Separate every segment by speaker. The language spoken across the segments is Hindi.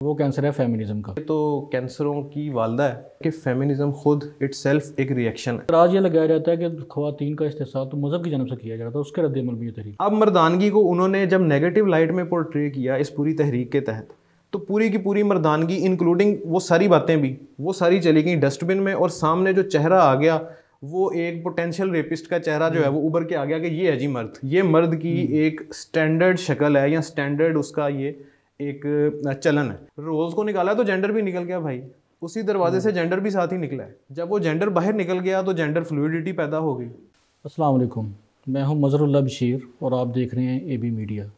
Speaker 1: वो कैंसर है फेमिनिज्म का।
Speaker 2: तो कैंसरों की वालदा है कि फेमिनिज्म खुद इटसेल्फ एक रिएक्शन है।
Speaker 1: पर आज ये लगाया जाता है कि ख़वातीन का इस्तेहसाल तो मज़हब की जानब से किया जाता है, उसके रद्द-ए-अमल में ये तहरीक।
Speaker 2: अब मर्दानगी को उन्होंने जब नेगेटिव लाइट में पोर्ट्रे किया इस पूरी तहरीक के तहत, तो पूरी की पूरी मर्दानगी इंक्लूडिंग वो सारी बातें भी वो सारी चली गई डस्टबिन में, और सामने जो चेहरा आ गया वो एक पोटेंशियल रेपिस्ट का चेहरा जो है वो उभर के आ गया कि ये है जी मर्द, ये मर्द की एक स्टैंडर्ड शक्ल है या स्टैंडर्ड उसका ये एक चलन है। रोल्स को निकाला तो जेंडर भी निकल गया भाई, उसी दरवाजे से जेंडर भी साथ ही निकला है। जब वो जेंडर बाहर निकल गया तो जेंडर फ्लूइडिटी पैदा हो गई।
Speaker 1: अस्सलाम वालेकुम, मैं हूं मज़हरुल्लाह बशीर और आप देख रहे हैं एबी मीडिया।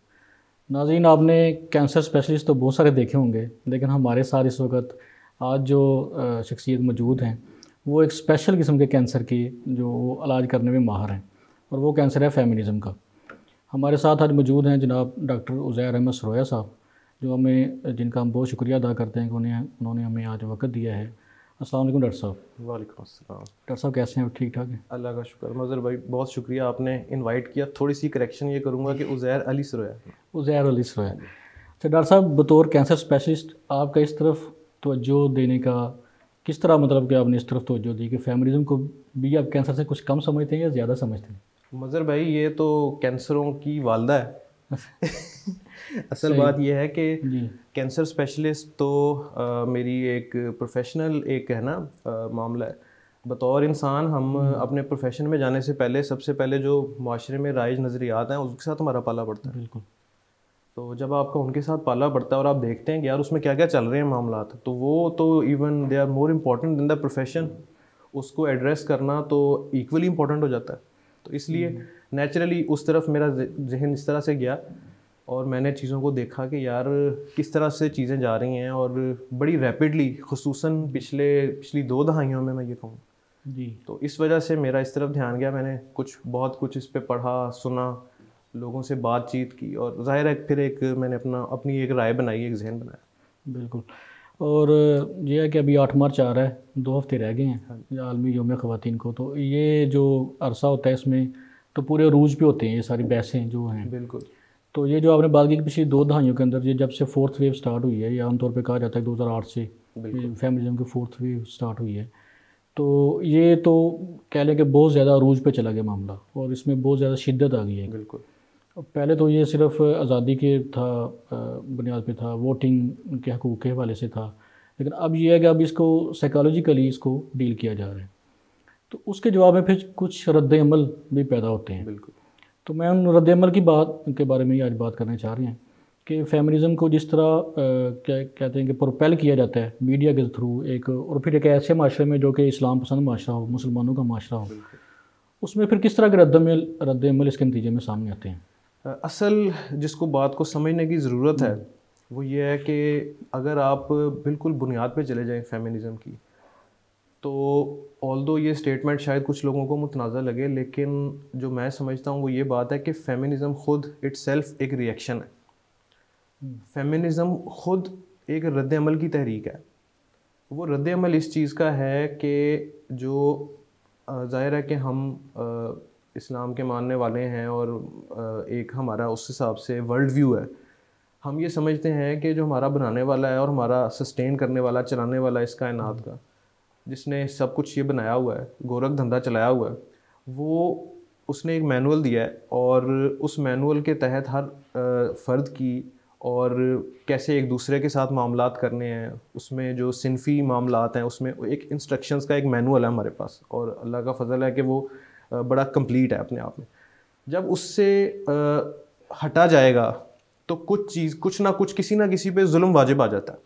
Speaker 1: नाज़रीन, आपने कैंसर स्पेशलिस्ट तो बहुत सारे देखे होंगे, लेकिन हमारे साथ इस वक्त आज जो शख्सियत मौजूद हैं वो एक स्पेशल किस्म के कैंसर की जो वो इलाज करने में माहिर हैं, और वो कैंसर है फेमिनिज्म का। हमारे साथ आज मौजूद हैं जनाब डॉक्टर उज़ैर अहमद सरोया साहब, जो हमें जिनका हम बहुत शुक्रिया अदा करते हैं कि उन्होंने हमें आज वक्त दिया है। अस्सलाम वालेकुम डॉक्टर साहब।
Speaker 2: वालेकुम अस्सलाम।
Speaker 1: डॉक्टर साहब कैसे हैं? ठीक ठाक हैं?
Speaker 2: अल्लाह का शुक्र। मज़र भाई बहुत शुक्रिया, आपने इनवाइट किया। थोड़ी सी करेक्शन ये करूँगा कि उज़ैर अली सरोया।
Speaker 1: उज़ैर अली सरोया। अच्छा डॉक्टर साहब, बतौर कैंसर स्पेशलिस्ट आपका इस तरफ तवज्जो देने का किस तरह, मतलब कि आपने इस तरफ तवज्जो दी कि फेमिनिज्म को भी आप कैंसर से कुछ कम समझते हैं या ज़्यादा समझते हैं?
Speaker 2: मज़र भाई ये तो कैंसरों की वालदा है। असल बात यह है कि कैंसर स्पेशलिस्ट तो मेरी एक प्रोफेशनल एक है ना मामला है। बतौर इंसान हम अपने प्रोफेशन में जाने से पहले सबसे पहले जो माशरे में राइज नज़रियात हैं उसके साथ हमारा पाला पड़ता है।
Speaker 1: बिल्कुल।
Speaker 2: तो जब आपका उनके साथ पाला पड़ता है और आप देखते हैं कि यार उसमें क्या क्या चल रहे हैं मामला, तो वो तो even they are more important than the profession, उसको एड्रेस करना तो इक्वली इम्पॉर्टेंट हो जाता है। तो इसलिए नेचुरली उस तरफ मेरा जहन इस तरह से गया और मैंने चीज़ों को देखा कि यार किस तरह से चीज़ें जा रही हैं और बड़ी रैपिडली, खुसूसन पिछली 2 दहाइयों में मैं ये कहूँ
Speaker 1: जी।
Speaker 2: तो इस वजह से मेरा इस तरफ ध्यान गया। मैंने बहुत कुछ इस पे पढ़ा, सुना, लोगों से बातचीत की और ज़ाहिर है फिर मैंने अपनी एक राय बनाई, एक जहन बनाया।
Speaker 1: बिल्कुल। और ये है कि अभी 8 मार्च आ रहा है, 2 हफ्ते रह गए हैं आलमी यौम ख़वातीन को। तो ये जो अरसा होता है इसमें तो पूरे अरूज पे होते हैं ये सारी बहसें जो हैं।
Speaker 2: बिल्कुल।
Speaker 1: तो ये जो आपने बात की कि पिछली 2 दहाइयों के अंदर ये जब से 4th वेव स्टार्ट हुई है, या आमतौर पे कहा जाता है 2008 से फेमिनिज्म की 4th वेव स्टार्ट हुई है, तो ये तो कह लें कि बहुत ज़्यादा अरूज पे चला गया मामला और इसमें बहुत ज़्यादा शिद्दत आ गई है।
Speaker 2: बिल्कुल।
Speaker 1: पहले तो ये सिर्फ आज़ादी के था बुनियाद पे था, वोटिंग के हकूक़ के हवाले से था, लेकिन अब ये है कि अब इसको साइकोलॉजिकली इसको डील किया जा रहा है। तो उसके जवाब में फिर कुछ रद्द-ए-अमल भी पैदा होते हैं।
Speaker 2: बिल्कुल।
Speaker 1: तो मैं उन रद्द-ए-अमल की बात के बारे में ही आज बात करना चाह रहे हैं कि फेमिनिज़म को जिस तरह क्या कहते हैं कि प्रोपेल किया जाता है मीडिया के थ्रू एक, और फिर एक ऐसे माशरे में जो कि इस्लाम पसंद माशरा हो, मुसलमानों का माशरा हो, उसमें फिर किस तरह के रद्द-ए-अमल इसके नतीजे में सामने आते हैं?
Speaker 2: असल जिसको बात को समझने की ज़रूरत है वो ये है कि अगर आप बिल्कुल बुनियाद पे चले जाएं फेमिनिज़म की, तो ऑल्दो ये स्टेटमेंट शायद कुछ लोगों को मुतनाज़ा लगे, लेकिन जो मैं समझता हूँ वो ये बात है कि फेमिनिज़म खुद इटसेल्फ एक रिएक्शन है। फेमिनिज़म खुद एक रद्द-ए-अमल की तहरीक है। वो रद्द-ए-अमल इस चीज़ का है कि जो ज़ाहिर है कि हम इस्लाम के मानने वाले हैं और एक हमारा उस हिसाब से वर्ल्ड व्यू है। हम ये समझते हैं कि जो हमारा बनाने वाला है और हमारा सस्टेन करने वाला, चलाने वाला इस कायनात का, जिसने सब कुछ ये बनाया हुआ है, गोरख धंधा चलाया हुआ है, वो उसने एक मैनुअल दिया है और उस मैनुअल के तहत हर फ़र्द की और कैसे एक दूसरे के साथ मामलात करने हैं, उसमें जो सिनफ़ी मामलात हैं उसमें एक इंस्ट्रक्शंस का एक मैनुअल है हमारे पास, और अल्लाह का फ़ज़ल है कि वो बड़ा कंप्लीट है अपने आप में। जब उससे हटा जाएगा तो कुछ ना कुछ किसी ना किसी पे जुल्म वाजिब आ जाता है।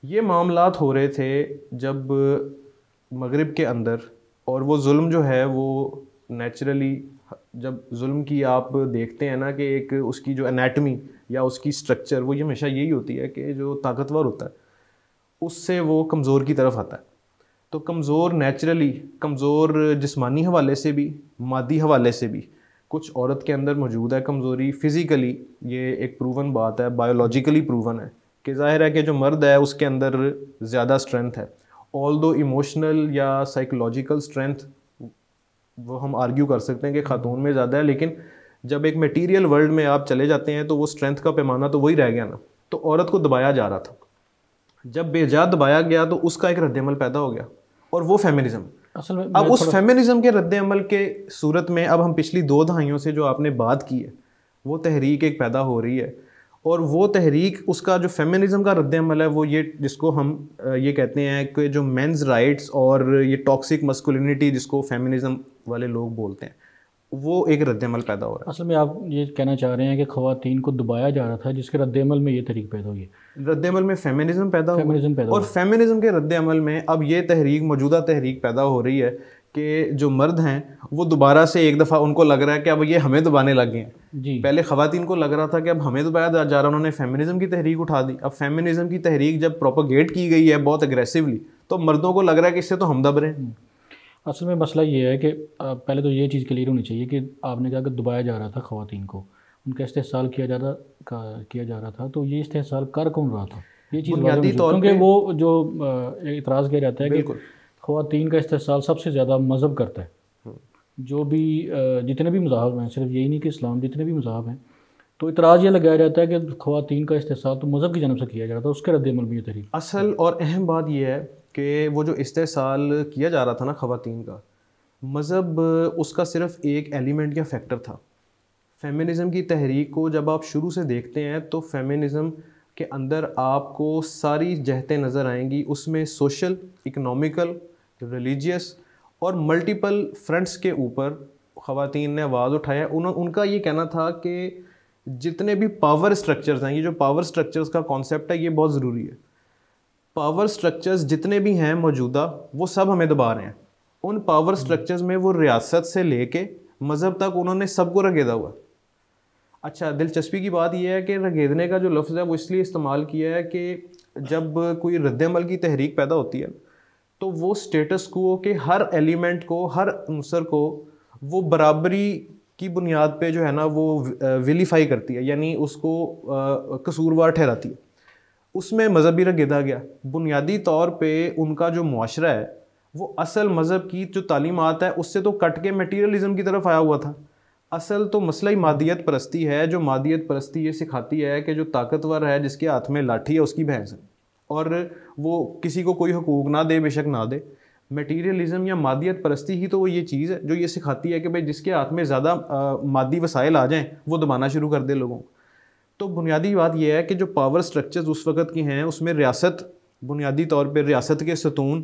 Speaker 2: ये मामलात हो रहे थे जब मगरिब के अंदर, और वो जुल्म जो है वो नेचुरली, जब जुल्म की आप देखते हैं ना कि एक उसकी जो एनाटमी या उसकी स्ट्रक्चर वो ये हमेशा यही होती है कि जो ताकतवर होता है उससे वो कमज़ोर की तरफ आता है। तो कमज़ोर नेचुरली, कमज़ोर जिस्मानी हवाले से भी, मादी हवाले से भी कुछ औरत के अंदर मौजूद है कमज़ोरी। फ़िज़िकली ये एक प्रूवन बात है, बायोलॉजिकली प्रूवन है कि ज़ाहिर है कि जो मर्द है उसके अंदर ज़्यादा स्ट्रेंथ है। ऑल्दो इमोशनल या साइकोलॉजिकल स्ट्रेंथ वो हम आर्ग्यू कर सकते हैं कि ख़ातून में ज़्यादा है, लेकिन जब एक मटेरियल वर्ल्ड में आप चले जाते हैं तो वो स्ट्रेंथ का पैमाना तो वही रह गया ना। तो औरत को दबाया जा रहा था। जब बेजा दबाया गया तो उसका एक रद्द अमल पैदा हो गया, और वो फेमिनिज्म।
Speaker 1: असल में
Speaker 2: अब उस फेमिनिज्म के रद्द अमल के सूरत में अब हम पिछली 2 दहाइयों से जो आपने बात की है, वो तहरीक एक पैदा हो रही है, और वो तहरीक, उसका जो फेमिनिज्म का रद्द अमल है वो ये, जिसको हम ये कहते हैं कि जो मेंस राइट्स और ये टॉक्सिक मस्कुलिनिटी जिसको फेमिनिज्म वाले लोग बोलते हैं, वो एक रद्द अमल पैदा हो रहा है।
Speaker 1: असल में आप ये कहना चाह रहे हैं कि ख़वातीन को दबाया जा रहा था, जिसके रद्द अमल में ये तहरीक पैदा हुई है।
Speaker 2: रद्द अमल में फेमिनिज्म पैदा हुआ,
Speaker 1: फेमिनिज्म पैदा
Speaker 2: और फेमिनिज्म के रद्द अमल में अब ये तहरीक, मौजूदा तहरीक पैदा हो रही है कि जो मर्द हैं वो दोबारा से एक दफ़ा उनको लग रहा है कि अब ये हमें दबाने लग गए हैं
Speaker 1: जी।
Speaker 2: पहले ख़वातीन को लग रहा था कि अब हमें दबाया जा रहा है, उन्होंने फेमिनिज्म की तहरीक उठा दी। अब फेमिनिज्म की तहरीक जब प्रोपोगेट की गई है बहुत एग्रेसिवली, तो मर्दों को लग रहा है कि इससे तो हम दब रहे हैं।
Speaker 1: असल में मसला ये है कि पहले तो ये चीज़ क्लियर होनी चाहिए कि आपने कहा कि दबाया जा रहा था ख़वातीन को, उनका इस्तेहसाल किया जा रहा था, तो ये इस्तेहसाल कर कौन रहा था, ये चीज़
Speaker 2: बुनियादी तौर पे,
Speaker 1: क्योंकि वो जो इतराज़ किया जाता है कि ख़वातीन का इस्तेहसाल सबसे ज़्यादा मज़हब करता है। जो भी जितने भी मज़ाहब हैं, सिर्फ यही नहीं कि इस्लाम, जितने भी मज़ाहब हैं, तो इतराज़ ये लगाया जाता है कि ख़वातीन का इस्तेहसाल तो मज़हब की जानब से किया जा रहा था, उसके रद्द अमल में ये तहरीक।
Speaker 2: असल और अहम बात यह है कि वो जो इस्तेहसाल किया जा रहा था ना ख़वातीन का, मज़हब उसका सिर्फ एक एलिमेंट या फैक्टर था। फेमिनिज़म की तहरीक को जब आप शुरू से देखते हैं तो फेमिनिज़म के अंदर आपको सारी जहतें नज़र आएंगी, उसमें सोशल, इकनॉमिकल, रिलीजियस और मल्टीपल फ्रंट्स के ऊपर ख़वातीन ने आवाज़ उठाया। उनका ये कहना था कि जितने भी पावर स्ट्रक्चर्स हैं, ये जो पावर स्ट्रक्चर्स का कॉन्सेप्ट है ये बहुत ज़रूरी है। पावर स्ट्रक्चर्स जितने भी हैं मौजूदा, वो सब हमें दबा रहे हैं। उन पावर स्ट्रक्चर्स में वो रियासत से लेके मज़हब तक उन्होंने सबको रगेदा हुआ। अच्छा, दिलचस्पी की बात यह है कि रगेदने का जो लफ्ज़ है वो इसलिए इस्तेमाल किया है कि जब कोई रद्द-ए-अमल की तहरीक पैदा होती है तो वो स्टेटस को के हर एलिमेंट को, हर अंसर को वो बराबरी की बुनियाद पे जो है ना वो विलीफाई करती है, यानी उसको कसूरवार ठहराती है। उसमें मज़हब भी रगेदा गया। बुनियादी तौर पे उनका जो मुआशरा है वो असल मज़हब की जो तालीमात है उससे तो कट के मटीरियलिज़म की तरफ आया हुआ था। असल तो मसला ही मादियत परस्ती है। जो मादियत परस्ती ये सिखाती है कि जो ताकतवर है, जिसके हाथ में लाठी है, उसकी भैंस है, और वो किसी को कोई हकूक़ ना दे, बेशक ना दे। मटीरियलिज़म या मादियत परस्ती ही तो वो ये चीज़ है जो ये सिखाती है कि भाई जिसके हाथ में ज़्यादा मादी वसाइल आ जाएं वो दबाना शुरू कर दे लोगों को। तो बुनियादी बात यह है कि जो पावर स्ट्रक्चर्स उस वक़्त की हैं उसमें रियासत, बुनियादी तौर पर रियासत के सतून,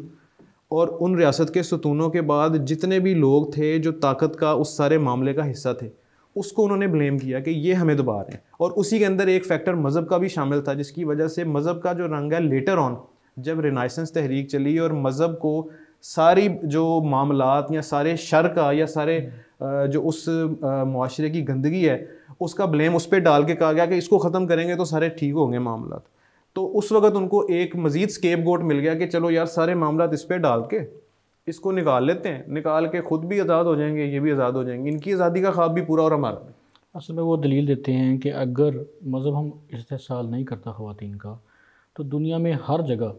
Speaker 2: और उन रियासत के सतूनों के बाद जितने भी लोग थे जो ताकत का उस सारे मामले का हिस्सा थे, उसको उन्होंने ब्लेम किया कि ये हमें दबा रहे हैं। और उसी के अंदर एक फैक्टर मज़हब का भी शामिल था, जिसकी वजह से मज़हब का जो रंग है लेटर ऑन जब रिनाइसेंस तहरीक चली और मज़हब को सारी जो मामलात या सारे शर का या सारे जो उस मुआशरे की गंदगी है उसका ब्लेम उस पर डाल के कहा गया कि इसको ख़त्म करेंगे तो सारे ठीक होंगे मामलात, तो उस वक़्त उनको एक मज़ीद स्केपगोट मिल गया कि चलो यार सारे मामलात इस पर डाल के इसको निकाल लेते हैं, निकाल के ख़ुद भी आज़ाद हो जाएंगे, ये भी आज़ाद हो जाएंगे, इनकी आज़ादी का ख्वाब भी पूरा और हमारा।
Speaker 1: असल में वो दलील देते हैं कि अगर मज़हब हम इस्तेहसाल नहीं करता ख़वातीन का, तो दुनिया में हर जगह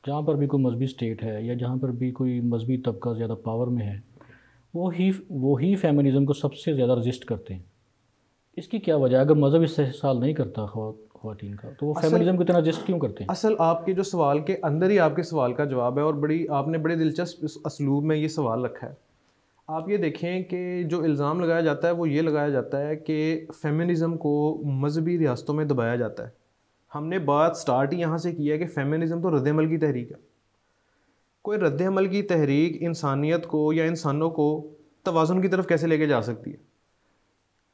Speaker 1: जहाँ पर भी कोई मजहबी स्टेट है या जहाँ पर भी कोई मजहबी तबका ज़्यादा पावर में है, वो ही फेमिनिज़म को सबसे ज़्यादा रजिस्ट करते हैं। इसकी क्या वजह है? अगर मज़हब इस्तेहसाल नहीं करता ख़वातीन का, तो वो फेमिनिज़म को इतना रजिस्ट क्यों करते हैं?
Speaker 2: असल आपके जो सवाल के अंदर ही आपके सवाल का जवाब है, और आपने बड़े दिलचस्प असलूब में ये सवाल रखा है। आप ये देखें कि जो इल्ज़ाम लगाया जाता है वो ये लगाया जाता है कि फ़ेमिनिज़म को मजहबी रियासतों में दबाया जाता है। हमने बात स्टार्ट ही यहाँ से की है कि फ़ेमिनिज़म तो रद्द-ए-अमल की तहरीक है। कोई रद्द-ए-अमल की तहरीक इंसानियत को या इंसानों को तवाज़ुन की तरफ कैसे लेके जा सकती है?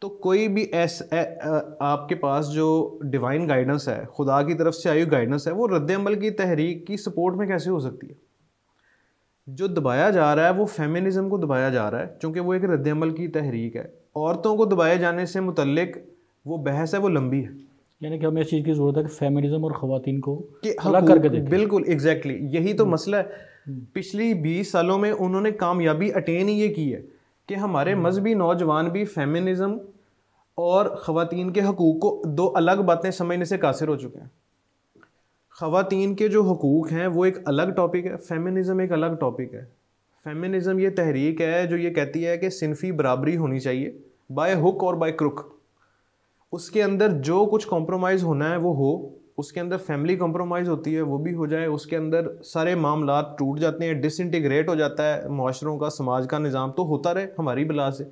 Speaker 2: तो कोई भी आपके पास जो डिवाइन गाइडेंस है, खुदा की तरफ से आई हुई गाइडेंस है, वो रद्द-ए-अमल की तहरीक की सपोर्ट में कैसे हो सकती है? जो दबाया जा रहा है वो फेमिनिज़म को दबाया जा रहा है, चूँकि वो एक रद्द-ए-अमल की तहरीक है। औरतों को दबाए जाने से मुतल्लिक वो बहस है, वो लंबी है।
Speaker 1: यानी कि हमें इस चीज़ की ज़रूरत है कि फेमिनिज़म और ख़वातीन को अलग करके देखें।
Speaker 2: बिल्कुल एग्जैक्टली, यही तो मसला है। पिछली 20 सालों में उन्होंने कामयाबी अटेन ही ये की है कि हमारे मजहबी नौजवान भी फेमिनिज़म और ख़वातीन के हकूक़ को दो अलग बातें समझने से कासिर हो चुके हैं। ख़वातीन के जो हकूक़ हैं वो एक अलग टॉपिक है, फेमिनिज़म एक अलग टॉपिक है। फेमिनिज़म ये तहरीक है जो ये कहती है कि सिनफ़ी बराबरी होनी चाहिए, बाय हुक और बाय क्रुक। उसके अंदर जो कुछ कॉम्प्रोमाइज़ होना है वो हो, उसके अंदर फैमिली कॉम्प्रोमाइज़ होती है वो भी हो जाए, उसके अंदर सारे मामला टूट जाते हैं, डिसइंटीग्रेट हो जाता है मुआशरों का, समाज का निज़ाम, तो होता रहे हमारी बला से।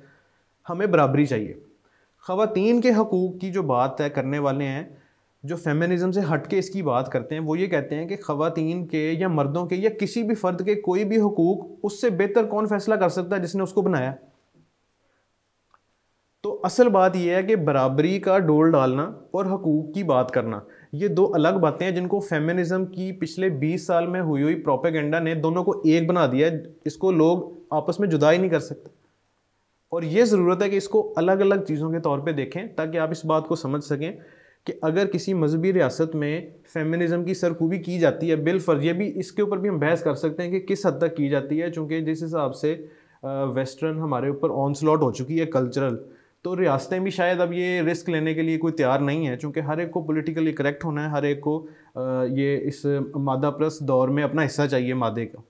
Speaker 2: हमें बराबरी चाहिए। ख़वातीन के हकूक़ की जो बात है करने वाले हैं, जो फेमिनिज़म से हट के इसकी बात करते हैं, वो ये कहते हैं कि ख़वातीन के या मर्दों के या किसी भी फ़र्द के कोई भी हकूक़ उससे बेहतर कौन फ़ैसला कर सकता है जिसने उसको बनाया। तो असल बात यह है कि बराबरी का डोल डालना और हकूक़ की बात करना, ये दो अलग बातें हैं जिनको फेमिनिज़म की पिछले 20 साल में हुई हुई प्रोपेगेंडा ने दोनों को एक बना दिया है। इसको लोग आपस में जुदा ही नहीं कर सकते, और ये ज़रूरत है कि इसको अलग अलग चीज़ों के तौर पे देखें ताकि आप इस बात को समझ सकें कि अगर किसी मजहबी रियासत में फेमिनिज़म की सरकूबी की जाती है बिलफर्ज, ये भी इसके ऊपर भी हम बहस कर सकते हैं कि किस हद तक की जाती है, चूँकि जिस हिसाब से वेस्टर्न हमारे ऊपर ऑनस्लॉट हो चुकी है कल्चरल, तो रियासतें भी शायद अब ये रिस्क लेने के लिए कोई तैयार नहीं है, चूँकि हर एक को पॉलिटिकली करेक्ट होना है, हर एक को ये इस मादा प्रस्त दौर में अपना हिस्सा चाहिए मादे का।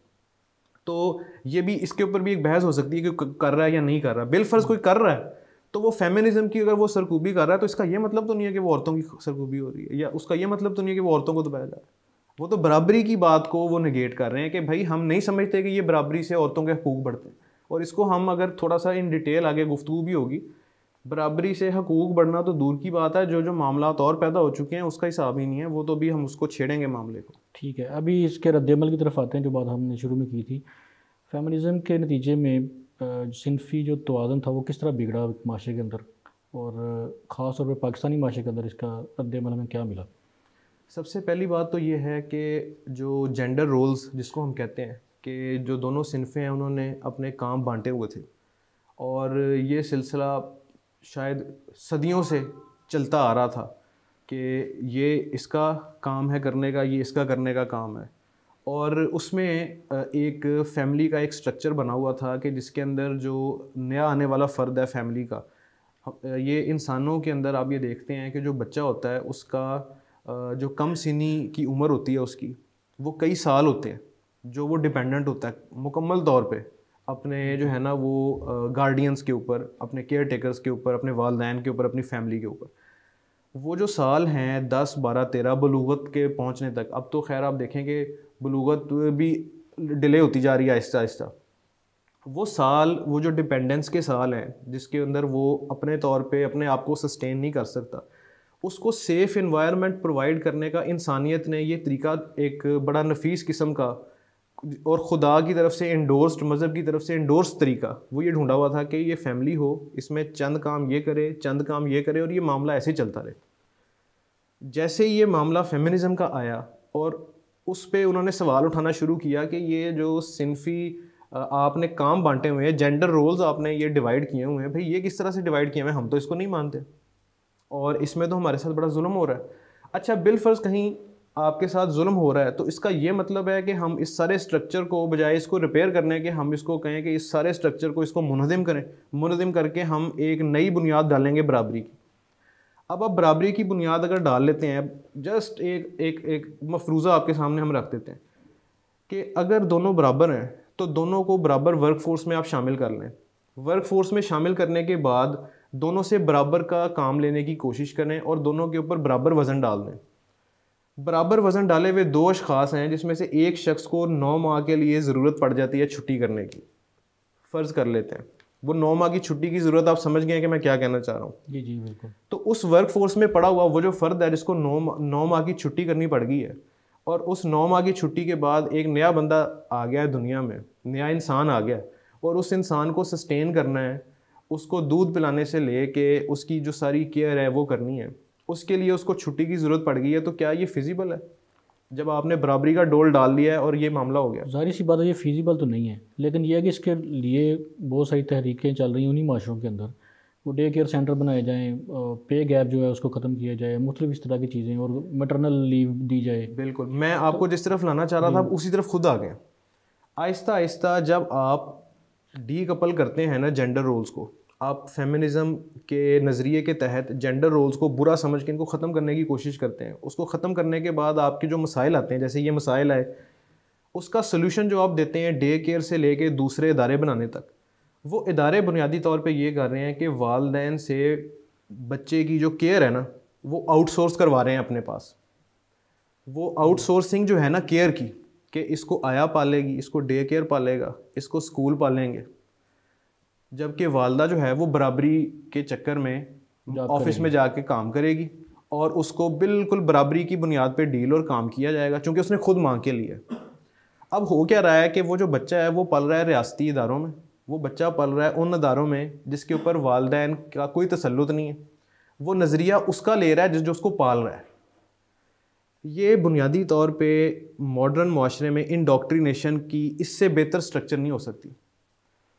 Speaker 2: तो ये भी इसके ऊपर भी एक बहस हो सकती है कि कर रहा है या नहीं कर रहा। बिलफर्ज कोई कर रहा है तो वो फेमिनिज्म की अगर वो सरकूबी कर रहा है तो इसका ये मतलब तो नहीं है कि वो औरतों की सरकूबी हो रही है, या उसका ये मतलब तो नहीं है कि वो औरतों को दबाया जा रहा है। वो तो बराबरी की बात को वो निगेट कर रहे हैं कि भाई हम नहीं समझते कि ये बराबरी से औरतों के हकूक़ बढ़ते हैं। और इसको हम अगर थोड़ा सा इन डिटेल आगे गुफ्तगू भी होगी, बराबरी से हकूक़ बढ़ना तो दूर की बात है, जो जो मामला और पैदा हो चुके हैं उसका हिसाब ही नहीं है, वो तो भी हम उसको छेड़ेंगे मामले को।
Speaker 1: ठीक है, अभी इसके रद्दमल की तरफ आते हैं, जो बात हमने शुरू में की थी। फेमिनिज़म के नतीजे में सिनफी जो तवाज़ुन था वो किस तरह बिगड़ा माशरे के अंदर, और ख़ास तौर पर पाकिस्तानी माशरे के अंदर इसका रद्दमल में क्या मिला?
Speaker 2: सबसे पहली बात तो ये है कि जो जेंडर रोल्स जिसको हम कहते हैं, कि जो दोनों सिनफ़ें हैं उन्होंने अपने काम बांटे हुए थे, और ये सिलसिला शायद सदियों से चलता आ रहा था कि ये इसका काम है करने का, ये इसका करने का काम है। और उसमें एक फैमिली का एक स्ट्रक्चर बना हुआ था कि जिसके अंदर जो नया आने वाला फ़र्द है फैमिली का, ये इंसानों के अंदर आप ये देखते हैं कि जो बच्चा होता है उसका जो कम सिनी की उम्र होती है उसकी, वो कई साल होते हैं जो वो डिपेंडेंट होता है मुकम्मल तौर पे अपने जो है ना वो गार्डियंस के ऊपर, अपने केयर टेकर्स के ऊपर, अपने वालदैन के ऊपर, अपनी फैमिली के ऊपर। वो जो साल हैं 10, 12, 13 बलूगत के पहुंचने तक, अब तो खैर आप देखें कि बलूगत भी डिले होती जा रही है आहिस्ता आहिस्ता। वो साल, वो जो डिपेंडेंस के साल हैं जिसके अंदर वो अपने तौर पे अपने आप को सस्टेन नहीं कर सकता, उसको सेफ़ इन्वायरमेंट प्रोवाइड करने का इंसानियत ने ये तरीका एक बड़ा नफीस किस्म का और ख़ुदा की तरफ से इंडोर्स्ड, मज़हब की तरफ से इंडोर्स तरीका वो ये ढूंढा हुआ था कि ये फैमिली हो, इसमें चंद काम ये करे, चंद काम ये करे, और ये मामला ऐसे चलता रहे। जैसे ये मामला फेमिनिज़म का आया और उस पे उन्होंने सवाल उठाना शुरू किया कि ये जो सिनफी आपने काम बांटे हुए हैं, जेंडर रोल्स आपने ये डिवाइड किए हुए हैं, भाई ये किस तरह से डिवाइड किए हुए हैं, हम तो इसको नहीं मानते, और इसमें तो हमारे साथ बड़ा जुल्म हो रहा है। अच्छा, बिलफर्ज कहीं आपके साथ जुल्म हो रहा है तो इसका ये मतलब है कि हम इस सारे स्ट्रक्चर को बजाय इसको रिपेयर करने के हम इसको कहें कि इस सारे स्ट्रक्चर को इसको मुनहदिम करें, मुनहदिम करके हम एक नई बुनियाद डालेंगे बराबरी की। अब आप बराबरी की बुनियाद अगर डाल लेते हैं, जस्ट एक एक एक मफरूज़ा आपके सामने हम रख देते हैं कि अगर दोनों बराबर हैं तो दोनों को बराबर वर्क फोर्स में आप शामिल कर लें। वर्क फोर्स में शामिल करने के बाद दोनों से बराबर का काम लेने की कोशिश करें और दोनों के ऊपर बराबर वज़न डाल दें। बराबर वज़न डाले हुए दो अशख़ास हैं जिसमें से एक शख्स को 9 माह के लिए ज़रूरत पड़ जाती है छुट्टी करने की। फ़र्ज़ कर लेते हैं वो 9 माह की छुट्टी की ज़रूरत, आप समझ गए कि मैं क्या कहना चाह रहा हूँ?
Speaker 1: जी जी बिल्कुल।
Speaker 2: तो उस वर्क फोर्स में पड़ा हुआ वो जो फ़र्द है जिसको 9 माह की छुट्टी करनी पड़ गई है, और उस 9 माह की छुट्टी के बाद एक नया बंदा आ गया है दुनिया में, नया इंसान आ गया, और उस इंसान को सस्टेन करना है, उसको दूध पिलाने से ले के उसकी जो सारी केयर है वो करनी है, उसके लिए उसको छुट्टी की ज़रूरत पड़ गई है। तो क्या ये फिजिबल है जब आपने बराबरी का डोल डाल दिया है और ये मामला हो गया?
Speaker 1: ज़ाहिर सी बात है ये फिजिबल तो नहीं है, लेकिन यह है कि इसके लिए बहुत सारी तहरीकें चल रही हैं उन्हीं माशरों के अंदर। वो डे केयर सेंटर बनाए जाएँ, पे गैप जो है उसको ख़त्म किया जाए, मुख्तलिफ इस तरह की चीज़ें, और मैटरनल लीव दी जाए।
Speaker 2: बिल्कुल, मैं आपको जिस तरफ लाना चाह रहा था आप उसी तरफ खुद आ गए। आहिस्ता आहिस्ता जब आप डीकपल करते हैं ना जेंडर रोल्स को, आप फेमिनिज़म के नज़रिए के तहत जेंडर रोल्स को बुरा समझ के इनको ख़त्म करने की कोशिश करते हैं, उसको ख़त्म करने के बाद आपके जो मसाइल आते हैं, जैसे ये मसाइल आए, उसका सलूशन जो आप देते हैं डे केयर से लेके दूसरे इदारे बनाने तक, वो इदारे बुनियादी तौर पे ये कर रहे हैं कि वालदैन से बच्चे की जो केयर है ना वो आउटसोर्स करवा रहे हैं अपने पास। वो आउटसोर्सिंग जो है ना केयर की, कि इसको आया पालेगी, इसको डे केयर पालेगा, इसको स्कूल पालेंगे, जबकि वालदा जो है वो बराबरी के चक्कर में ऑफिस में जाके काम करेगी और उसको बिल्कुल बराबरी की बुनियाद पे डील और काम किया जाएगा, क्योंकि उसने खुद मांग के लिया। अब हो क्या रहा है कि वो जो बच्चा है वो पल रहा है रियासती इदारों में, वो बच्चा पल रहा है उन इदारों में जिसके ऊपर वालदैन का कोई तसल्लुत नहीं है, वो नज़रिया उसका ले रहा है जो उसको पाल रहा है। ये बुनियादी तौर पे मॉडर्न माशरे में इंडोक्ट्रिनेशन की इससे बेहतर स्ट्रक्चर नहीं हो सकती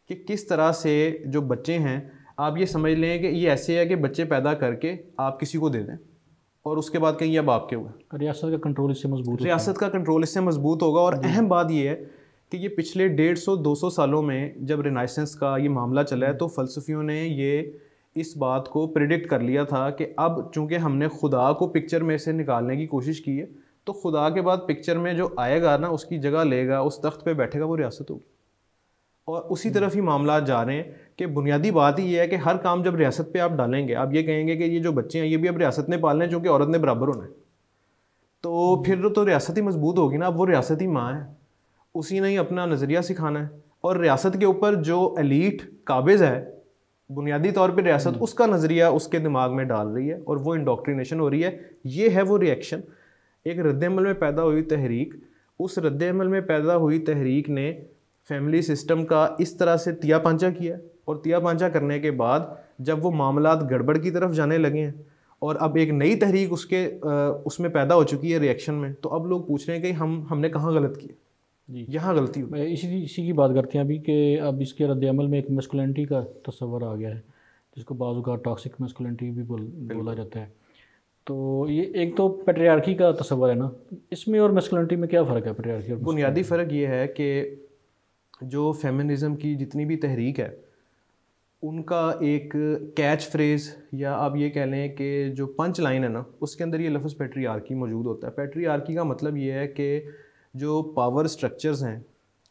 Speaker 2: कि किस तरह से जो बच्चे हैं, आप ये समझ लें कि ये ऐसे है कि बच्चे पैदा करके आप किसी को दे दें और उसके बाद कहीं अब आपके हुए।
Speaker 1: रियासत का कंट्रोल इससे मजबूत होगा।
Speaker 2: रियासत का कंट्रोल इससे मजबूत होगा। और अहम बात ये है कि ये पिछले 150-200 सालों में जब रिनाइसेंस का ये मामला चला है तो फ़लसफ़ियों ने ये इस बात को प्रिडिक्ट कर लिया था कि अब चूँकि हमने खुदा को पिक्चर में से निकालने की कोशिश की है, तो खुदा के बाद पिक्चर में जो आएगा ना, उसकी जगह लेगा, उस तख्त पे बैठेगा, वो रियासत होगी। और उसी तरफ ही मामला जा रहे हैं कि बुनियादी बात ही ये है कि हर काम जब रियासत पे आप डालेंगे, आप ये कहेंगे कि ये जो बच्चे हैं ये भी अब रियासत ने पालने हैं, चूँकि औरत ने बराबर होना है, तो फिर तो रियासत ही मजबूत होगी ना। अब वो रियासत ही माँ है, उसी ने ही अपना नज़रिया सिखाना है। और रियासत के ऊपर जो एलीट काबिज़ है बुनियादी तौर पे रियासत उसका नज़रिया उसके दिमाग में डाल रही है और वो इंडोक्ट्रिनेशन हो रही है। ये है वो रिएक्शन। एक रद्द-ए-अमल में पैदा हुई तहरीक, उस रद्द-ए-अमल में पैदा हुई तहरीक ने फैमिली सिस्टम का इस तरह से तिया पांचा किया, और तिया पांचा करने के बाद जब वो मामलात गड़बड़ की तरफ जाने लगे हैं और अब एक नई तहरीक उसमें पैदा हो चुकी है रिएक्शन में, तो अब लोग पूछ रहे हैं कि हमने कहाँ गलत किया,
Speaker 1: जी
Speaker 2: यहाँ गलती हुई।
Speaker 1: इसी की बात करते हैं अभी कि अब इसके रद्द-ए-अमल में एक मस्कुलिनिटी का तस्वर आ गया है, जिसको बाज़ औक़ात टॉक्सिक मस्कुलिनिटी भी बोला जाता है। तो ये एक तो पैट्रियार्की का तस्वर है ना, इसमें और मस्कुलिनिटी में क्या फ़र्क है? पैट्रियार्की और
Speaker 2: बुनियादी फ़र्क ये है कि जो फेमिनिज़म की जितनी भी तहरीक है उनका एक कैच फ्रेज़ या आप ये कह लें कि जो पंच लाइन है ना, उसके अंदर ये लफ्ज़ पैट्रियार्की मौजूद होता है। पैट्रियार्की का मतलब ये है कि जो पावर स्ट्रक्चर्स हैं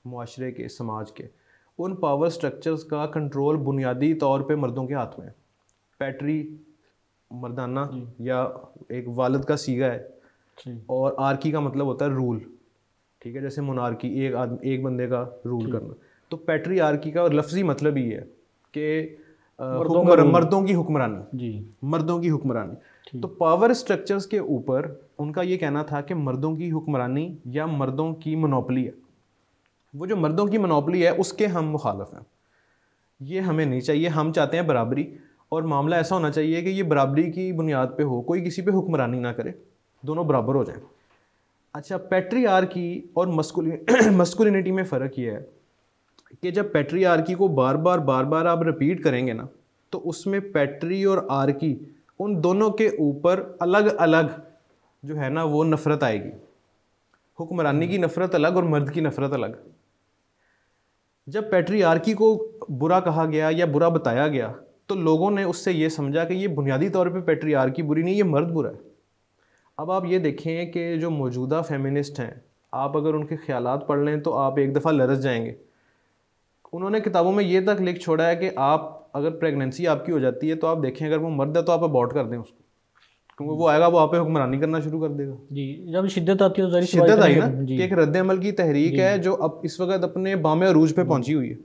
Speaker 2: मुआशरे के, समाज के, उन पावर स्ट्रक्चर्स का कंट्रोल बुनियादी तौर पे मर्दों के हाथ में है। पैट्री मर्दाना या एक वालिद का सीगा है, और आर्की का मतलब होता है रूल, ठीक है, जैसे मोनार्की एक बंदे का रूल करना। तो पैट्रियार्की का लफ्ज़ी मतलब ही है कि मर्दों की हुक्मरानी, मर्दों की हुक्मरानी। तो पावर स्ट्रक्चर्स के ऊपर उनका ये कहना था कि मर्दों की हुक्मरानी या मर्दों की मोनोपली है। वो जो मर्दों की मोनोपली है उसके हम मुखालफ हैं, ये हमें नहीं चाहिए। हम चाहते हैं बराबरी, और मामला ऐसा होना चाहिए कि ये बराबरी की बुनियाद पे हो, कोई किसी पे हुक्मरानी ना करे, दोनों बराबर हो जाएं। अच्छा, पैट्रियार्की और मस्कुलिनिटी में फ़र्क ये है कि जब पैट्रियार्की को बार बार आप रिपीट करेंगे ना, तो उसमें पैट्री और आर्की उन दोनों के ऊपर अलग अलग जो है ना वो नफ़रत आएगी। हुक्मरानी की नफ़रत अलग और मर्द की नफ़रत अलग। जब पैट्रियार्की को बुरा कहा गया या बुरा बताया गया, तो लोगों ने उससे ये समझा कि ये बुनियादी तौर पे पैट्रियार्की बुरी नहीं, ये मर्द बुरा है। अब आप ये देखें कि जो मौजूदा फेमिनिस्ट हैं, आप अगर उनके ख़यालात पढ़ लें तो आप एक दफ़ा लरज़ जाएंगे। उन्होंने किताबों में ये तक लिख छोड़ा है कि आप अगर प्रेगनेंसी आपकी हो जाती है तो आप देखें अगर वो मर्द है तो आप अबॉर्ट कर दें उसको, क्योंकि वो आएगा, वो आप पे हुक्मरानी करना शुरू कर देगा।
Speaker 1: जी, जब शिद्दत आती है तो
Speaker 2: शिद्दत आई ना कि एक रद्द-ए-अमल की तहरीक है जो अब इस वक्त अपने बामे अरूज पे पहुंची हुई है।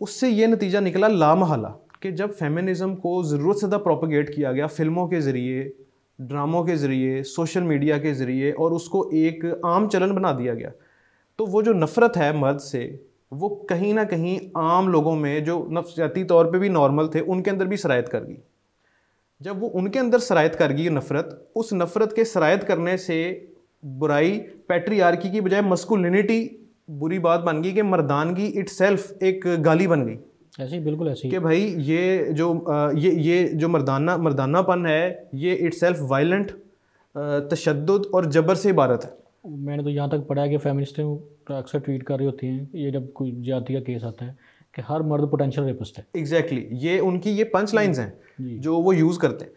Speaker 2: उससे ये नतीजा निकला लामहला कि जब फेमिनिज़म को ज़रूरत से ज़्यादा प्रोपगेट किया गया फिल्मों के ज़रिए, ड्रामों के ज़रिए, सोशल मीडिया के ज़रिए, और उसको एक आम चलन बना दिया गया, तो वो जो नफ़रत है मर्द से, वो कहीं ना कहीं आम लोगों में जो नफ्सियाती तौर पे भी नॉर्मल थे उनके अंदर भी सरायत कर गई। जब वो उनके अंदर सरायत कर गई नफ़रत, उस नफ़रत के सरायत करने से बुराई पैट्रियार्की की बजाय मस्कुलिनिटी बुरी बात बन गई कि मर्दानगी इटसेल्फ एक गाली बन गई।
Speaker 1: ऐसे ही, बिल्कुल ऐसे ही
Speaker 2: कि भाई ये जो मर्दानापन है ये इटसेल्फ वायलेंट, तशद्दुद और जबर से इबारत है।
Speaker 1: मैंने तो यहाँ तक पढ़ा है कि फेमिनिस्टें अक्सर ट्वीट कर रही होती हैं ये जब कोई ज्यादती का केस आता है कि हर मर्द पोटेंशियल रेपिस्ट है।
Speaker 2: एग्जैक्टली, ये उनकी ये पंच लाइन्स हैं जो वो यूज़ करते हैं।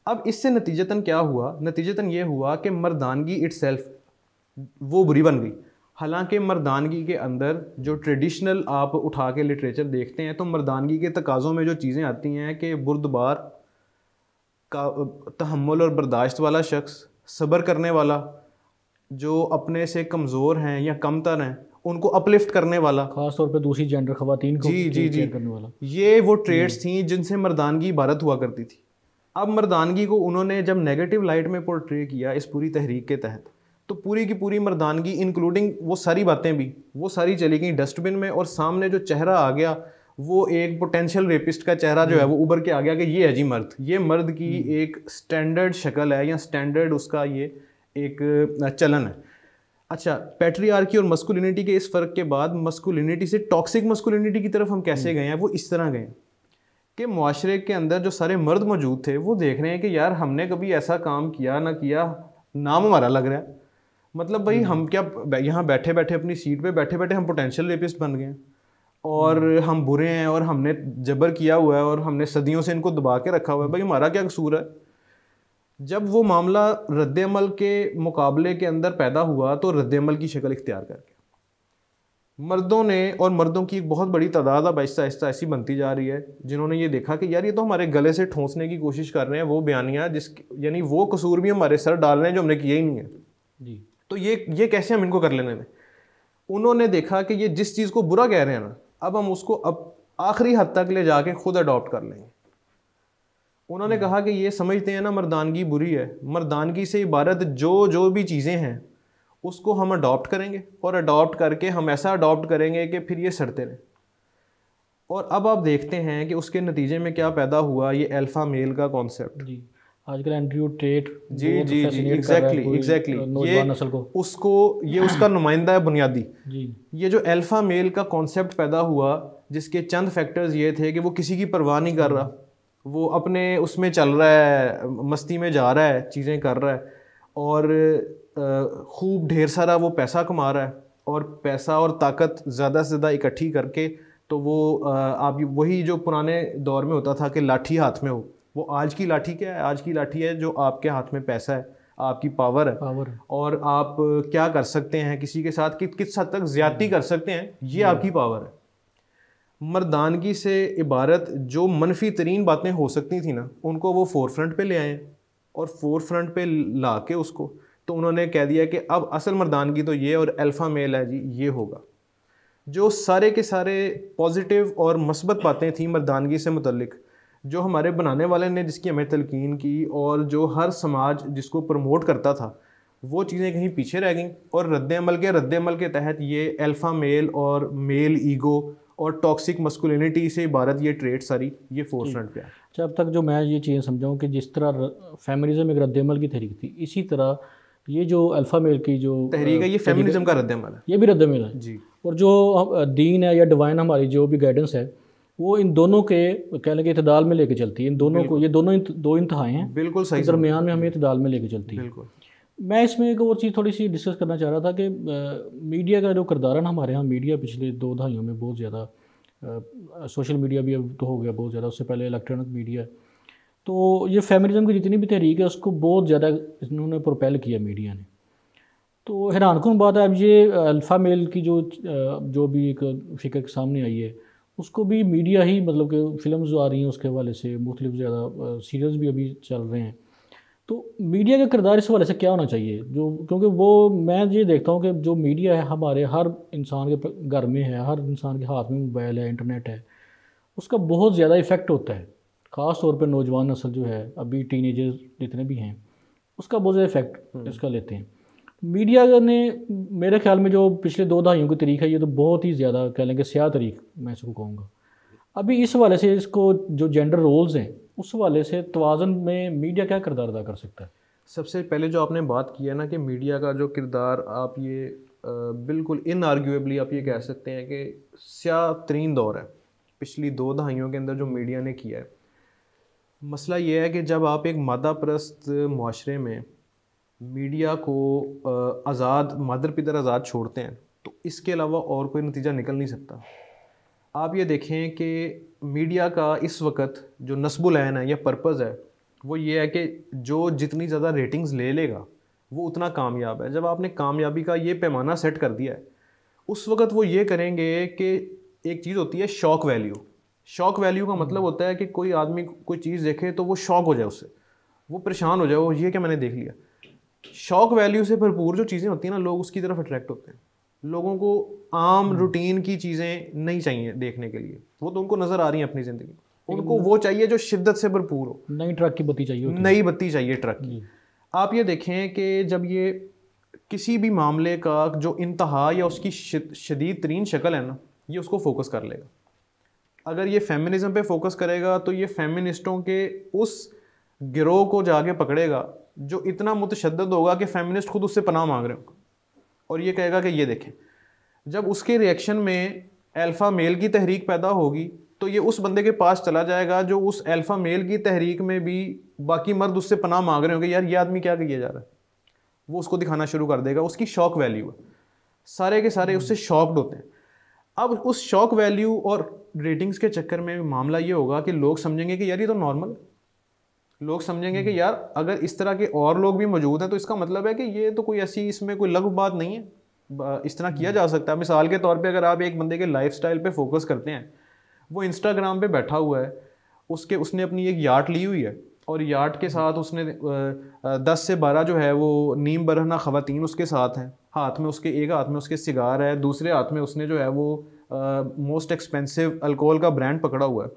Speaker 2: अब इससे नतीजतन क्या हुआ? नतीजतन ये हुआ कि मर्दानगी इटसेल्फ वो बुरी बन गई। हालांकि मर्दानगी के अंदर जो ट्रेडिशनल आप उठा के लिटरेचर देखते हैं तो मर्दानगी के तकाज़ों में जो चीज़ें आती हैं कि बुर्दबार का तहम्मुल और बर्दाश्त वाला शख्स, सब्र करने वाला, जो अपने से कमज़ोर हैं या कमतर हैं उनको अपलिफ्ट करने वाला,
Speaker 1: खास तौर पे दूसरी जेंडर खवातीन को केयर करने वाला,
Speaker 2: ये वो ट्रेड्स थी जिनसे मर्दानगी इबारत हुआ करती थी। अब मर्दानगी को उन्होंने जब नेगेटिव लाइट में पोर्ट्रे किया इस पूरी तहरीक के तहत, तो पूरी की पूरी मर्दानगी इंक्लूडिंग वो सारी बातें भी वो सारी चली गई डस्टबिन में, और सामने जो चेहरा आ गया वो एक पोटेंशियल रेपिस्ट का चेहरा जो है वो उभर के आ गया कि ये है जी मर्द, ये मर्द की एक स्टैंडर्ड शक्ल है या स्टैंडर्ड उसका ये एक चलन है। अच्छा, पैट्रियार्की और मस्कुलिनिटी के इस फ़र्क के बाद मस्कुलिनिटी से टॉक्सिक मस्कुलिनिटी की तरफ हम कैसे गए हैं, वो इस तरह गए हैं कि मुआशरे के अंदर जो सारे मर्द मौजूद थे वो देख रहे हैं कि यार हमने कभी ऐसा काम किया ना किया, नाम हमारा लग रहा है, मतलब भाई हम क्या यहाँ बैठे बैठे अपनी सीट पे बैठे बैठे हम पोटेंशियल रेपिस्ट बन गए हैं और हम बुरे हैं और हमने जबर किया हुआ है और हमने सदियों से इनको दबा के रखा हुआ है, भाई हमारा क्या कसूर है। जब वो मामला रद्द-ए-अमल के मुकाबले के अंदर पैदा हुआ तो रद्द-ए-अमल की शक्ल इख्तियार कर गया। मर्दों ने, और मर्दों की एक बहुत बड़ी तादाद अब आहिस्ता आहिस्ता ऐसी बनती जा रही है जिन्होंने ये देखा कि यार ये तो हमारे गले से ठोंसने की कोशिश कर रहे हैं वो बयानियाँ यानी वो कसूर भी हमारे सर डाल रहे हैं जो हमने किया ही नहीं है
Speaker 1: जी।
Speaker 2: तो ये कैसे हम इनको कर लेने दें। उन्होंने देखा कि ये जिस चीज़ को बुरा कह रहे हैं ना, अब हम उसको अब आखिरी हद तक ले जाके खुद अडॉप्ट कर लेंगे। उन्होंने कहा कि ये समझते हैं ना मर्दानगी बुरी है, मर्दानगी से इबारत जो भी चीज़ें हैं उसको हम अडॉप्ट करेंगे और अडॉप्ट करके हम ऐसा अडॉप्ट करेंगे कि फिर ये सड़ते रहें। और अब आप देखते हैं कि उसके नतीजे में क्या पैदा हुआ, ये अल्फ़ा मेल का कॉन्सेप्ट।
Speaker 1: जी, आजकल एंड्रयू टेट
Speaker 2: जी एग्जैक्टली
Speaker 1: नौजवान नस्ल को,
Speaker 2: ये उसका नुमाइंदा है बुनियादी।
Speaker 1: जी,
Speaker 2: ये जो अल्फ़ा मेल का कॉन्सेप्ट पैदा हुआ जिसके चंद फैक्टर्स ये थे कि वो किसी की परवाह नहीं कर रहा, वो अपने उसमें चल रहा है, मस्ती में जा रहा है, चीज़ें कर रहा है और खूब ढेर सारा वो पैसा कमा रहा है और पैसा और ताकत ज़्यादा से ज़्यादा इकट्ठी करके तो वो आप वही जो पुराने दौर में होता था कि लाठी हाथ में हो, वो आज की लाठी क्या है, आज की लाठी है जो आपके हाथ में पैसा है, आपकी पावर है और आप क्या कर सकते हैं किसी के साथ, किस हद तक ज़्यादती कर सकते हैं, ये आपकी पावर है। मर्दानगी से इबारत जो मनफी तरीन बातें हो सकती थी ना, उनको वो फोर फ्रंट पे ले आए और फोर फ्रंट पे ला के उसको तो उन्होंने कह दिया कि अब असल मर्दानगी तो ये और अल्फ़ा मेल है जी, ये होगा। जो सारे के सारे पॉजिटिव और मस्बत बातें थी मर्दानगी से मुतल्लिक, जो हमारे बनाने वाले ने जिसकी हमें तलकीन की और जो हर समाज जिसको प्रमोट करता था, वो चीज़ें कहीं पीछे रह गईं और रद्द-ए-अमल के तहत ये अल्फ़ा मेल और मेल ईगो और टॉक्सिक मस्कुलिनिटी से इबारत ये ट्रेड सारी ये फोर फ्रंट पे है।
Speaker 1: अच्छा, अब तक जो मैं ये चीज़ समझाऊँ कि जिस तरह फेमिनिज्म एक रद्द-ए-अमल की तहरीक थी, इसी तरह ये जो अल्फ़ा मेल की जो
Speaker 2: तहरीक है ये फेमिनिज्म का रद्द-ए-अमल है,
Speaker 1: ये भी रद्द-ए-अमल है
Speaker 2: जी।
Speaker 1: और जो दीन है या डिवाइन हमारी जो भी गाइडेंस है वो इन दोनों के कह लें कि इतदाल में लेके चलती है। इन दोनों को, ये दोनों दो इंतहाएँ हैं,
Speaker 2: बिल्कुल सही,
Speaker 1: दरमियान में हमें इतदाल में लेके चलती है।
Speaker 2: बिल्कुल।
Speaker 1: मैं इसमें एक और चीज़ थोड़ी सी डिस्कस करना चाह रहा था कि मीडिया का जो किरदार है ना, हमारे यहाँ मीडिया पिछले 2 दहाइयों में बहुत ज़्यादा, सोशल मीडिया भी अब तो हो गया बहुत ज़्यादा, उससे पहले इलेक्ट्रॉनिक मीडिया, तो ये फेमिनिज्म की जितनी भी तहरीक है उसको बहुत ज़्यादा इन्होंने प्रोपेल किया मीडिया ने। तो हैरानकुन बात है, अब ये अल्फ़ा मेल की जो भी एक फ़िक्र के सामने आई है उसको भी मीडिया ही, मतलब कि फ़िल्म्स जो आ रही हैं उसके हवाले से मुख्तलिफ ज़्यादा सीरियल्स भी अभी चल रहे हैं, तो मीडिया का किरदार इस हवाले से क्या होना चाहिए? क्योंकि वो मैं ये देखता हूँ कि जो मीडिया है हमारे हर इंसान के घर में है, हर इंसान के हाथ में मोबाइल है, इंटरनेट है, उसका बहुत ज़्यादा इफ़ेक्ट होता है। ख़ास तौर पर नौजवान नस्ल जो है, अभी टीनेजर्स जितने भी हैं, उसका बहुत ज़्यादा इफ़ेक्ट इसका लेते हैं। मीडिया ने मेरे ख्याल में जो पिछले 2 दहाइयों की तरीक़ है, ये तो बहुत ही ज़्यादा कह लें कि स्याह तरीक़ मैं इसको कहूँगा। अभी इस हवाले से इसको जो जेंडर रोल्स हैं उस हवाले से तवाज़ुन में मीडिया क्या किरदार अदा कर सकता है?
Speaker 2: सबसे पहले जो आपने बात की है ना कि मीडिया का जो किरदार, आप ये बिल्कुल इनआर्ग्यूएबली आप ये कह सकते हैं कि स्याह तरीन दौर है पिछली 2 दहाइयों के अंदर जो मीडिया ने किया है। मसला ये है कि जब आप एक मादा परस्त मुआशरे में मीडिया को आज़ाद, मादर पिदर आज़ाद छोड़ते हैं तो इसके अलावा और कोई नतीजा निकल नहीं सकता। आप ये देखें कि मीडिया का इस वक्त जो नस्बुल ऐन है या पर्पज़ है वो ये है कि जो जितनी ज़्यादा रेटिंग्स ले लेगा वो उतना कामयाब है। जब आपने कामयाबी का ये पैमाना सेट कर दिया है उस वक्त वो ये करेंगे कि एक चीज़ होती है शॉक वैल्यू। शॉक वैल्यू का मतलब होता है कि कोई आदमी कोई चीज़ देखे तो वो शॉक हो जाए, उससे वो परेशान हो जाए, वो ये क्या मैंने देख लिया। शौक वैल्यू से भरपूर जो चीज़ें होती हैं ना, लोग उसकी तरफ अट्रैक्ट होते हैं। लोगों को आम रूटीन की चीज़ें नहीं चाहिए देखने के लिए, वो तो उनको नज़र आ रही हैं अपनी ज़िंदगी, उनको वो चाहिए जो शिद्दत से भरपूर हो।
Speaker 1: नई ट्रक की बत्ती चाहिए होती है।
Speaker 2: नई बत्ती चाहिए ट्रक की। आप ये देखें कि जब ये किसी भी मामले का जो इंतहा या उसकी शदीद तरीन शक्ल है ना, ये उसको फोकस कर लेगा। अगर ये फेमिनिज्म पे फोकस करेगा तो ये फेमिनिस्टों के उस गिरोह को जाके पकड़ेगा जो इतना मुतशद्दद होगा कि फेमिनिस्ट खुद उससे पनाह मांग रहे हो, और ये कहेगा कि ये देखें। जब उसके रिएक्शन में अल्फ़ा मेल की तहरीक पैदा होगी तो ये उस बंदे के पास चला जाएगा जो उस अल्फ़ा मेल की तहरीक में भी बाकी मर्द उससे पनाह मांग रहे होंगे, यार ये आदमी क्या किया जा रहा है, वो उसको दिखाना शुरू कर देगा। उसकी शॉक वैल्यू है, सारे के सारे उससे शॉक्ड होते हैं। अब उस शॉक वैल्यू और रेटिंग्स के चक्कर में मामला ये होगा कि लोग समझेंगे कि यार ये तो नॉर्मल है। लोग समझेंगे कि यार अगर इस तरह के और लोग भी मौजूद हैं तो इसका मतलब है कि ये तो कोई ऐसी इसमें कोई लघु बात नहीं है, इस तरह किया जा सकता है। मिसाल के तौर पे अगर आप एक बंदे के लाइफस्टाइल पे फोकस करते हैं, वो इंस्टाग्राम पे बैठा हुआ है, उसने अपनी एक याट ली हुई है और याट के साथ उसने 10 से 12 जो है वो नीम बरहना ख़वातीन उसके साथ हैं, हाथ में उसके एक हाथ में उसके सिगार है, दूसरे हाथ में उसने जो है वो मोस्ट एक्सपेंसिव अल्कोहल का ब्रांड पकड़ा हुआ है,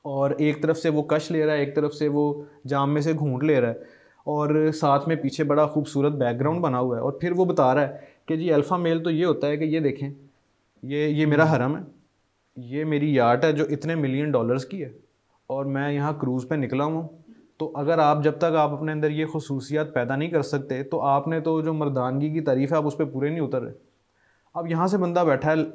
Speaker 2: और एक तरफ से वो कश ले रहा है, एक तरफ से वो जाम में से घूंट ले रहा है, और साथ में पीछे बड़ा खूबसूरत बैकग्राउंड बना हुआ है। और फिर वो बता रहा है कि जी अल्फ़ा मेल तो ये होता है कि ये देखें, ये मेरा हरम है, ये मेरी याट है जो इतने मिलियन डॉलर्स की है, और मैं यहाँ क्रूज़ पे निकला हूँ। तो अगर आप जब तक आप अपने अंदर ये खसूसियात पैदा नहीं कर सकते तो आपने तो जो मर्दानगी की तारीफ़ है आप उस पर पूरे नहीं उतर रहे। अब यहाँ से बंदा बैठा है,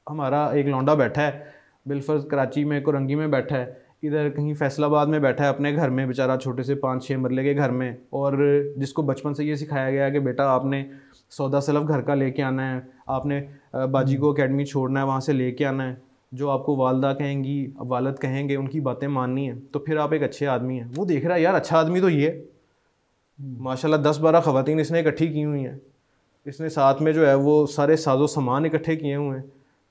Speaker 2: हमारा एक लौंडा बैठा है बिलफर्ज कराची में कोरंगी में बैठा है, इधर कहीं फैसलाबाद में बैठा है अपने घर में बेचारा, छोटे से 5-6 मरले के घर में, और जिसको बचपन से ये सिखाया गया है कि बेटा आपने सौदा सलफ घर का लेके आना है, आपने बाजी को अकेडमी छोड़ना है, वहाँ से लेके आना है, जो आपको वालदा कहेंगी वालद कहेंगे उनकी बातें माननी है, तो फिर आप एक अच्छे आदमी हैं। वो देख रहा है यार अच्छा आदमी तो ये माशाल्लाह 10-12 ख़वातीन इसने इकट्ठी की हुई हैं, इसने साथ में जो है वो सारे साजो सामान इकट्ठे किए हुए हैं,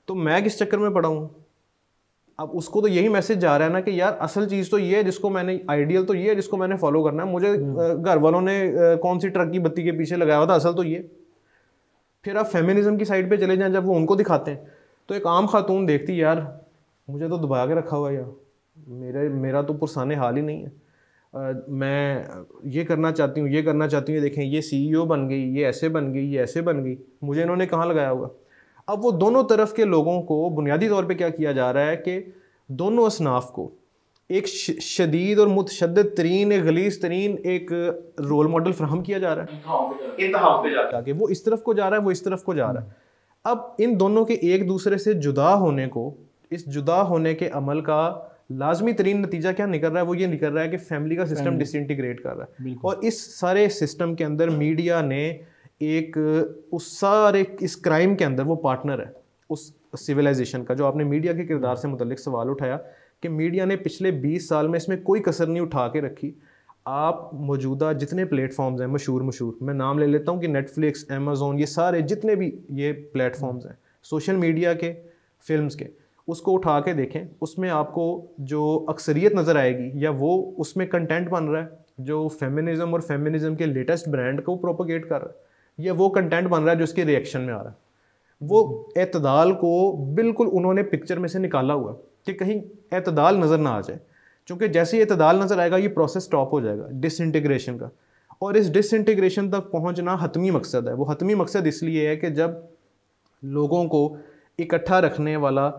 Speaker 2: तो मैं किस चक्कर में पड़ा हूँ। अब उसको तो यही मैसेज जा रहा है ना कि यार असल चीज़ तो ये है जिसको मैंने, आइडियल तो ये है जिसको मैंने फॉलो करना है, मुझे घर वालों ने कौन सी ट्रक की बत्ती के पीछे लगाया हुआ था, असल तो ये। फिर आप फेमिनिज्म की साइड पे चले जाएं, जब वो उनको दिखाते हैं तो एक आम खातून देखती यार मुझे तो दबा के रखा हुआ है यार, मेरा तो पुरसाने हाल ही नहीं है, मैं ये करना चाहती हूँ, ये करना चाहती हूँ, देखें ये CEO बन गई, ये ऐसे बन गई, ये ऐसे बन गई, मुझे इन्होंने कहाँ लगाया हुआ। अब वो दोनों तरफ के लोगों को बुनियादी तौर पे क्या किया जा रहा है कि दोनों असनाफ को एक शदीद और मुतशद्दिद तरीन, एक गलीज़ तरीन एक रोल मॉडल फ्राहम किया जा रहा है, इंतहा पे जाके वो इस तरफ को जा रहा है, वो इस तरफ को जा रहा है। अब इन दोनों के एक दूसरे से जुदा होने को, इस जुदा होने के अमल का लाजमी तरीन नतीजा क्या निकल रहा है, वो ये निकल रहा है कि फैमिली का सिस्टम डिसइंटीग्रेट कर रहा है। और इस सारे सिस्टम के अंदर मीडिया ने एक उस सारे इस क्राइम के अंदर वो पार्टनर है उस सिविलाइजेशन का। जो आपने मीडिया के किरदार से मुतल्लिक सवाल उठाया कि मीडिया ने पिछले 20 साल में इसमें कोई कसर नहीं उठा के रखी। आप मौजूदा जितने प्लेटफॉर्म्स हैं मशहूर, मैं नाम ले लेता हूँ कि नेटफ्लिक्स, अमेज़ोन, ये सारे जितने भी ये प्लेटफॉर्म्स हैं सोशल मीडिया के, फिल्म्स के, उसको उठा के देखें, उसमें आपको जो अक्सरियत नज़र आएगी या वो उसमें कंटेंट बन रहा है जो फेमिनिज्म और फेमिनिज्म के लेटेस्ट ब्रांड को प्रोपोगेट कर रहा है, या वो कंटेंट बन रहा है जो उसके रिएक्शन में आ रहा है। वो एतदाल को बिल्कुल उन्होंने पिक्चर में से निकाला हुआ कि कहीं एतदाल नज़र ना आ जाए, क्योंकि जैसे ही एतदाल नज़र आएगा ये प्रोसेस स्टॉप हो जाएगा डिसइंटीग्रेशन का। और इस डिसइंटीग्रेशन तक पहुंचना हतमी मकसद है। वो हतमी मकसद इसलिए है कि जब लोगों को इकट्ठा रखने वाला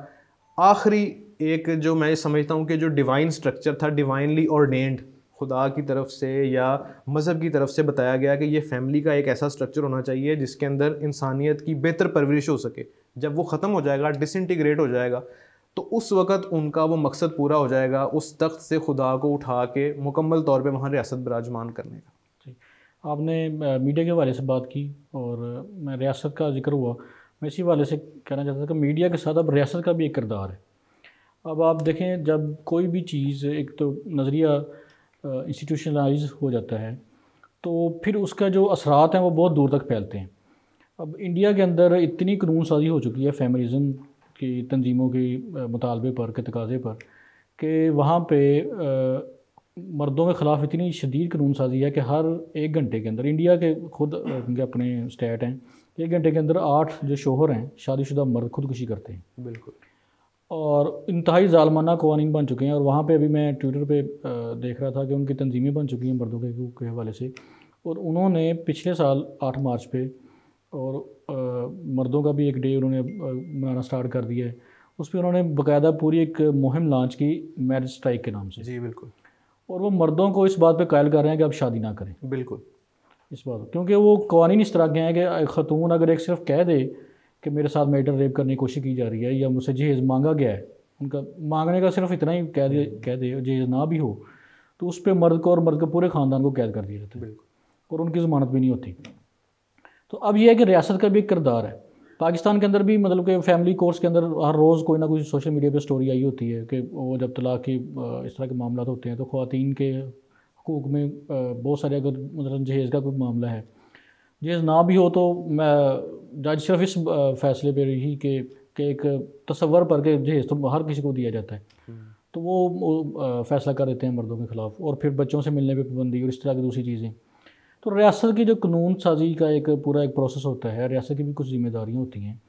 Speaker 2: आखिरी एक जो मैं समझता हूँ कि जो डिवाइन स्ट्रक्चर था, डिवाइनली ऑर्डेंड, खुदा की तरफ से या मज़हब की तरफ से बताया गया कि ये फैमिली का एक ऐसा स्ट्रक्चर होना चाहिए जिसके अंदर इंसानियत की बेहतर परवरिश हो सके। जब वो ख़त्म हो जाएगा, डिसइंटीग्रेट हो जाएगा, तो उस वक़्त उनका वो मकसद पूरा हो जाएगा, उस तख्त से खुदा को उठा के मुकम्मल तौर पे वहाँ रियासत बिराजमान करने का।
Speaker 1: जी, आपने मीडिया के हवाले से बात की और मैं रियासत का जिक्र हुआ, मैं इसी वाले से कहना चाहता था कि मीडिया के साथ अब रियासत का भी एक किरदार है। अब आप देखें, जब कोई भी चीज़, एक तो नज़रिया इंस्टीट्यूशनलाइज हो जाता है तो फिर उसका जो असरात हैं वो बहुत दूर तक फैलते हैं। अब इंडिया के अंदर इतनी कानून साजी हो चुकी है फेमिनिज़म की तंजीमों के मुतालबे पर, के तकाज़े पर, कि वहाँ पे मर्दों के ख़िलाफ़ इतनी शदीद कानून साजी है कि हर 1 घंटे के अंदर, इंडिया के खुद उनके अपने स्टेट हैं, 1 घंटे के अंदर 8 जो शोहर हैं शादीशुदा मर्द खुदकुशी करते हैं।
Speaker 2: बिल्कुल।
Speaker 1: और इंतहाई ज़ालमाना कवानीन बन चुके हैं। और वहाँ पे अभी मैं ट्विटर पे देख रहा था कि उनकी तंजीमें बन चुकी हैं मर्दों के हकूक़ के हवाले से, और उन्होंने पिछले साल 8 मार्च पे और मर्दों का भी एक डे उन्होंने मनाना स्टार्ट कर दिया है। उस पर उन्होंने बाकायदा पूरी एक मुहिम लॉन्च की मैरिज स्ट्राइक के नाम से।
Speaker 2: जी बिल्कुल।
Speaker 1: और वो मर्दों को इस बात पे कायल कर रहे हैं कि आप शादी ना करें।
Speaker 2: बिल्कुल।
Speaker 1: इस बात, क्योंकि वो कवानीन इस तरह के हैं कि ख़तून अगर एक सिर्फ कह दे कि मेरे साथ मैरिटल रेप करने की कोशिश की जा रही है या मुझसे जहेज़ मांगा गया है, उनका मांगने का सिर्फ इतना ही कह दे जहेज़ ना भी हो, तो उस पर मर्द को और मर्द के पूरे ख़ानदान को कैद कर दिया जाता है।
Speaker 2: बिल्कुल।
Speaker 1: और उनकी ज़मानत भी नहीं होती। तो अब यह है कि रियासत का भी एक किरदार है। पाकिस्तान के अंदर भी मतलब कि फैमिली कोर्ट्स के अंदर हर रोज़ कोई ना कोई सोशल मीडिया पे स्टोरी आई होती है कि वो जब तलाक की इस तरह के मामला होते हैं तो ख़वातीन के हकूक़ में बहुत सारे, अगर मतलब जहेज़ का कोई मामला है, जहेज़ ना भी हो तो मैं जज सिर्फ इस फैसले पर ही कि एक तसव्वुर पर के जहेज़ तो हर किसी को दिया जाता है, तो वो फ़ैसला कर देते हैं मर्दों के ख़िलाफ़। और फिर बच्चों से मिलने पर पाबंदी और इस तरह की दूसरी चीज़ें। तो रियासत की जो कानून साजी का एक पूरा एक प्रोसेस होता है, रियासत की भी कुछ ज़िम्मेदारियाँ होती हैं।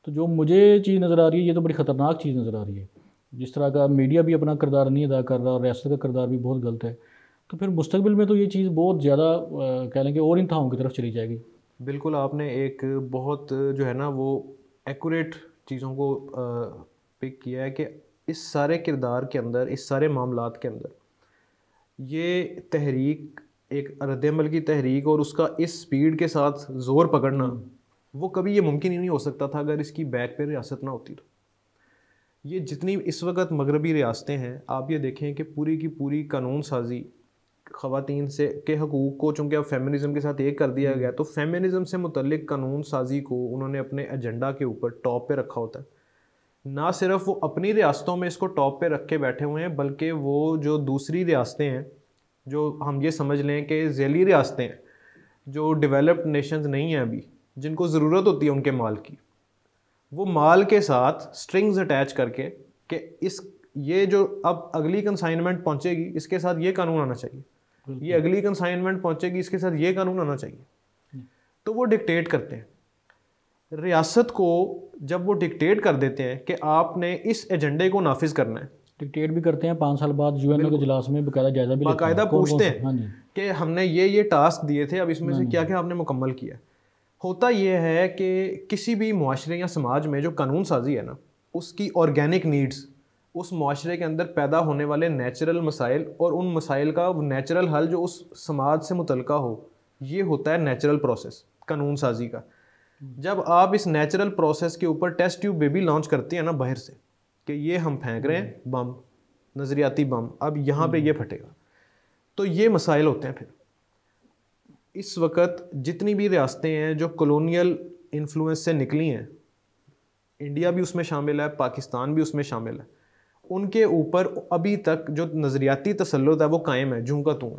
Speaker 1: तो जो मुझे चीज़ नज़र आ रही है, ये तो बड़ी ख़तरनाक चीज़ नज़र आ रही है। जिस तरह का मीडिया भी अपना किरदार नहीं अदा कर रहा और रियासत का किरदार भी बहुत गलत है, तो फिर मुस्तकबिल में तो ये चीज़ बहुत ज़्यादा कह लें कि और इंतहाओं की तरफ चली जाएगी।
Speaker 2: बिल्कुल, आपने एक बहुत जो है ना वो एक्यूरेट चीज़ों को पिक किया है कि इस सारे किरदार के अंदर, इस सारे मामलात के अंदर ये तहरीक, एक रद्द-ए-अमल की तहरीक और उसका इस स्पीड के साथ ज़ोर पकड़ना, वो कभी ये मुमकिन ही नहीं हो सकता था अगर इसकी बैक पे रियासत ना होती। तो ये जितनी इस वक्त मगरबी रियासतें हैं, आप ये देखें कि पूरी की पूरी कानून साजी ख़वातीन से के हकूक़ को, चूँकि अब फेमिनिज़म के साथ एक कर दिया गया, तो फेमिनिज़म से मुतल्लिक कानून साजी को उन्होंने अपने एजेंडा के ऊपर टॉप पे रखा होता है। ना सिर्फ वो अपनी रियासतों में इसको टॉप पे रख के बैठे हुए हैं, बल्कि वो जो दूसरी रियासतें हैं, जो हम ये समझ लें कि ज़ैली रियासतें हैं, जो डेवलप्ड नेशंस नहीं हैं अभी, जिनको ज़रूरत होती है उनके माल की, वो माल के साथ स्ट्रिंग्स अटैच करके कि ये जो अब अगली कंसाइनमेंट पहुंचेगी इसके साथ ये कानून आना चाहिए, ये अगली कंसाइनमेंट पहुंचेगी इसके साथ ये कानून आना चाहिए। तो वो डिक्टेट करते हैं रियासत को। जब वो डिक्टेट कर देते हैं कि आपने इस एजेंडे को नाफिज करना है,
Speaker 1: डिक्टेट भी करते हैं, 5 साल बाद यूएनओ के इजलास में बाकायदा जायजा भी लेते हैं,
Speaker 2: बाकायदा पूछते हैं
Speaker 1: हाँ जी,
Speaker 2: कि हमने ये टास्क दिए थे, अब इसमें से क्या क्या आपने मुकम्मल किया। होता यह है कि किसी भी मुआशरे या समाज में जो कानून साजी है ना, उसकी ऑर्गेनिक नीड्स, उस मुआशरे के अंदर पैदा होने वाले नेचुरल मसाइल और उन मसाइल का नेचुरल हल जो उस समाज से मुतल्लिका हो, ये होता है नेचुरल प्रोसेस कानून साजी का। जब आप इस नेचुरल प्रोसेस के ऊपर टेस्ट ट्यूब बेबी लॉन्च करते हैं ना बाहर से, कि ये हम फेंक रहे हैं बम, नज़रियाती बम, अब यहाँ पे ये फटेगा, तो ये मसाइल होते हैं। फिर इस वक्त जितनी भी रियासतें हैं जो कॉलोनियल इन्फ्लुएंस से निकली हैं, इंडिया भी उसमें शामिल है, पाकिस्तान भी उसमें शामिल है, उनके ऊपर अभी तक जो नज़रियाती तसल्लुत है वो कायम है, जूं का तूं।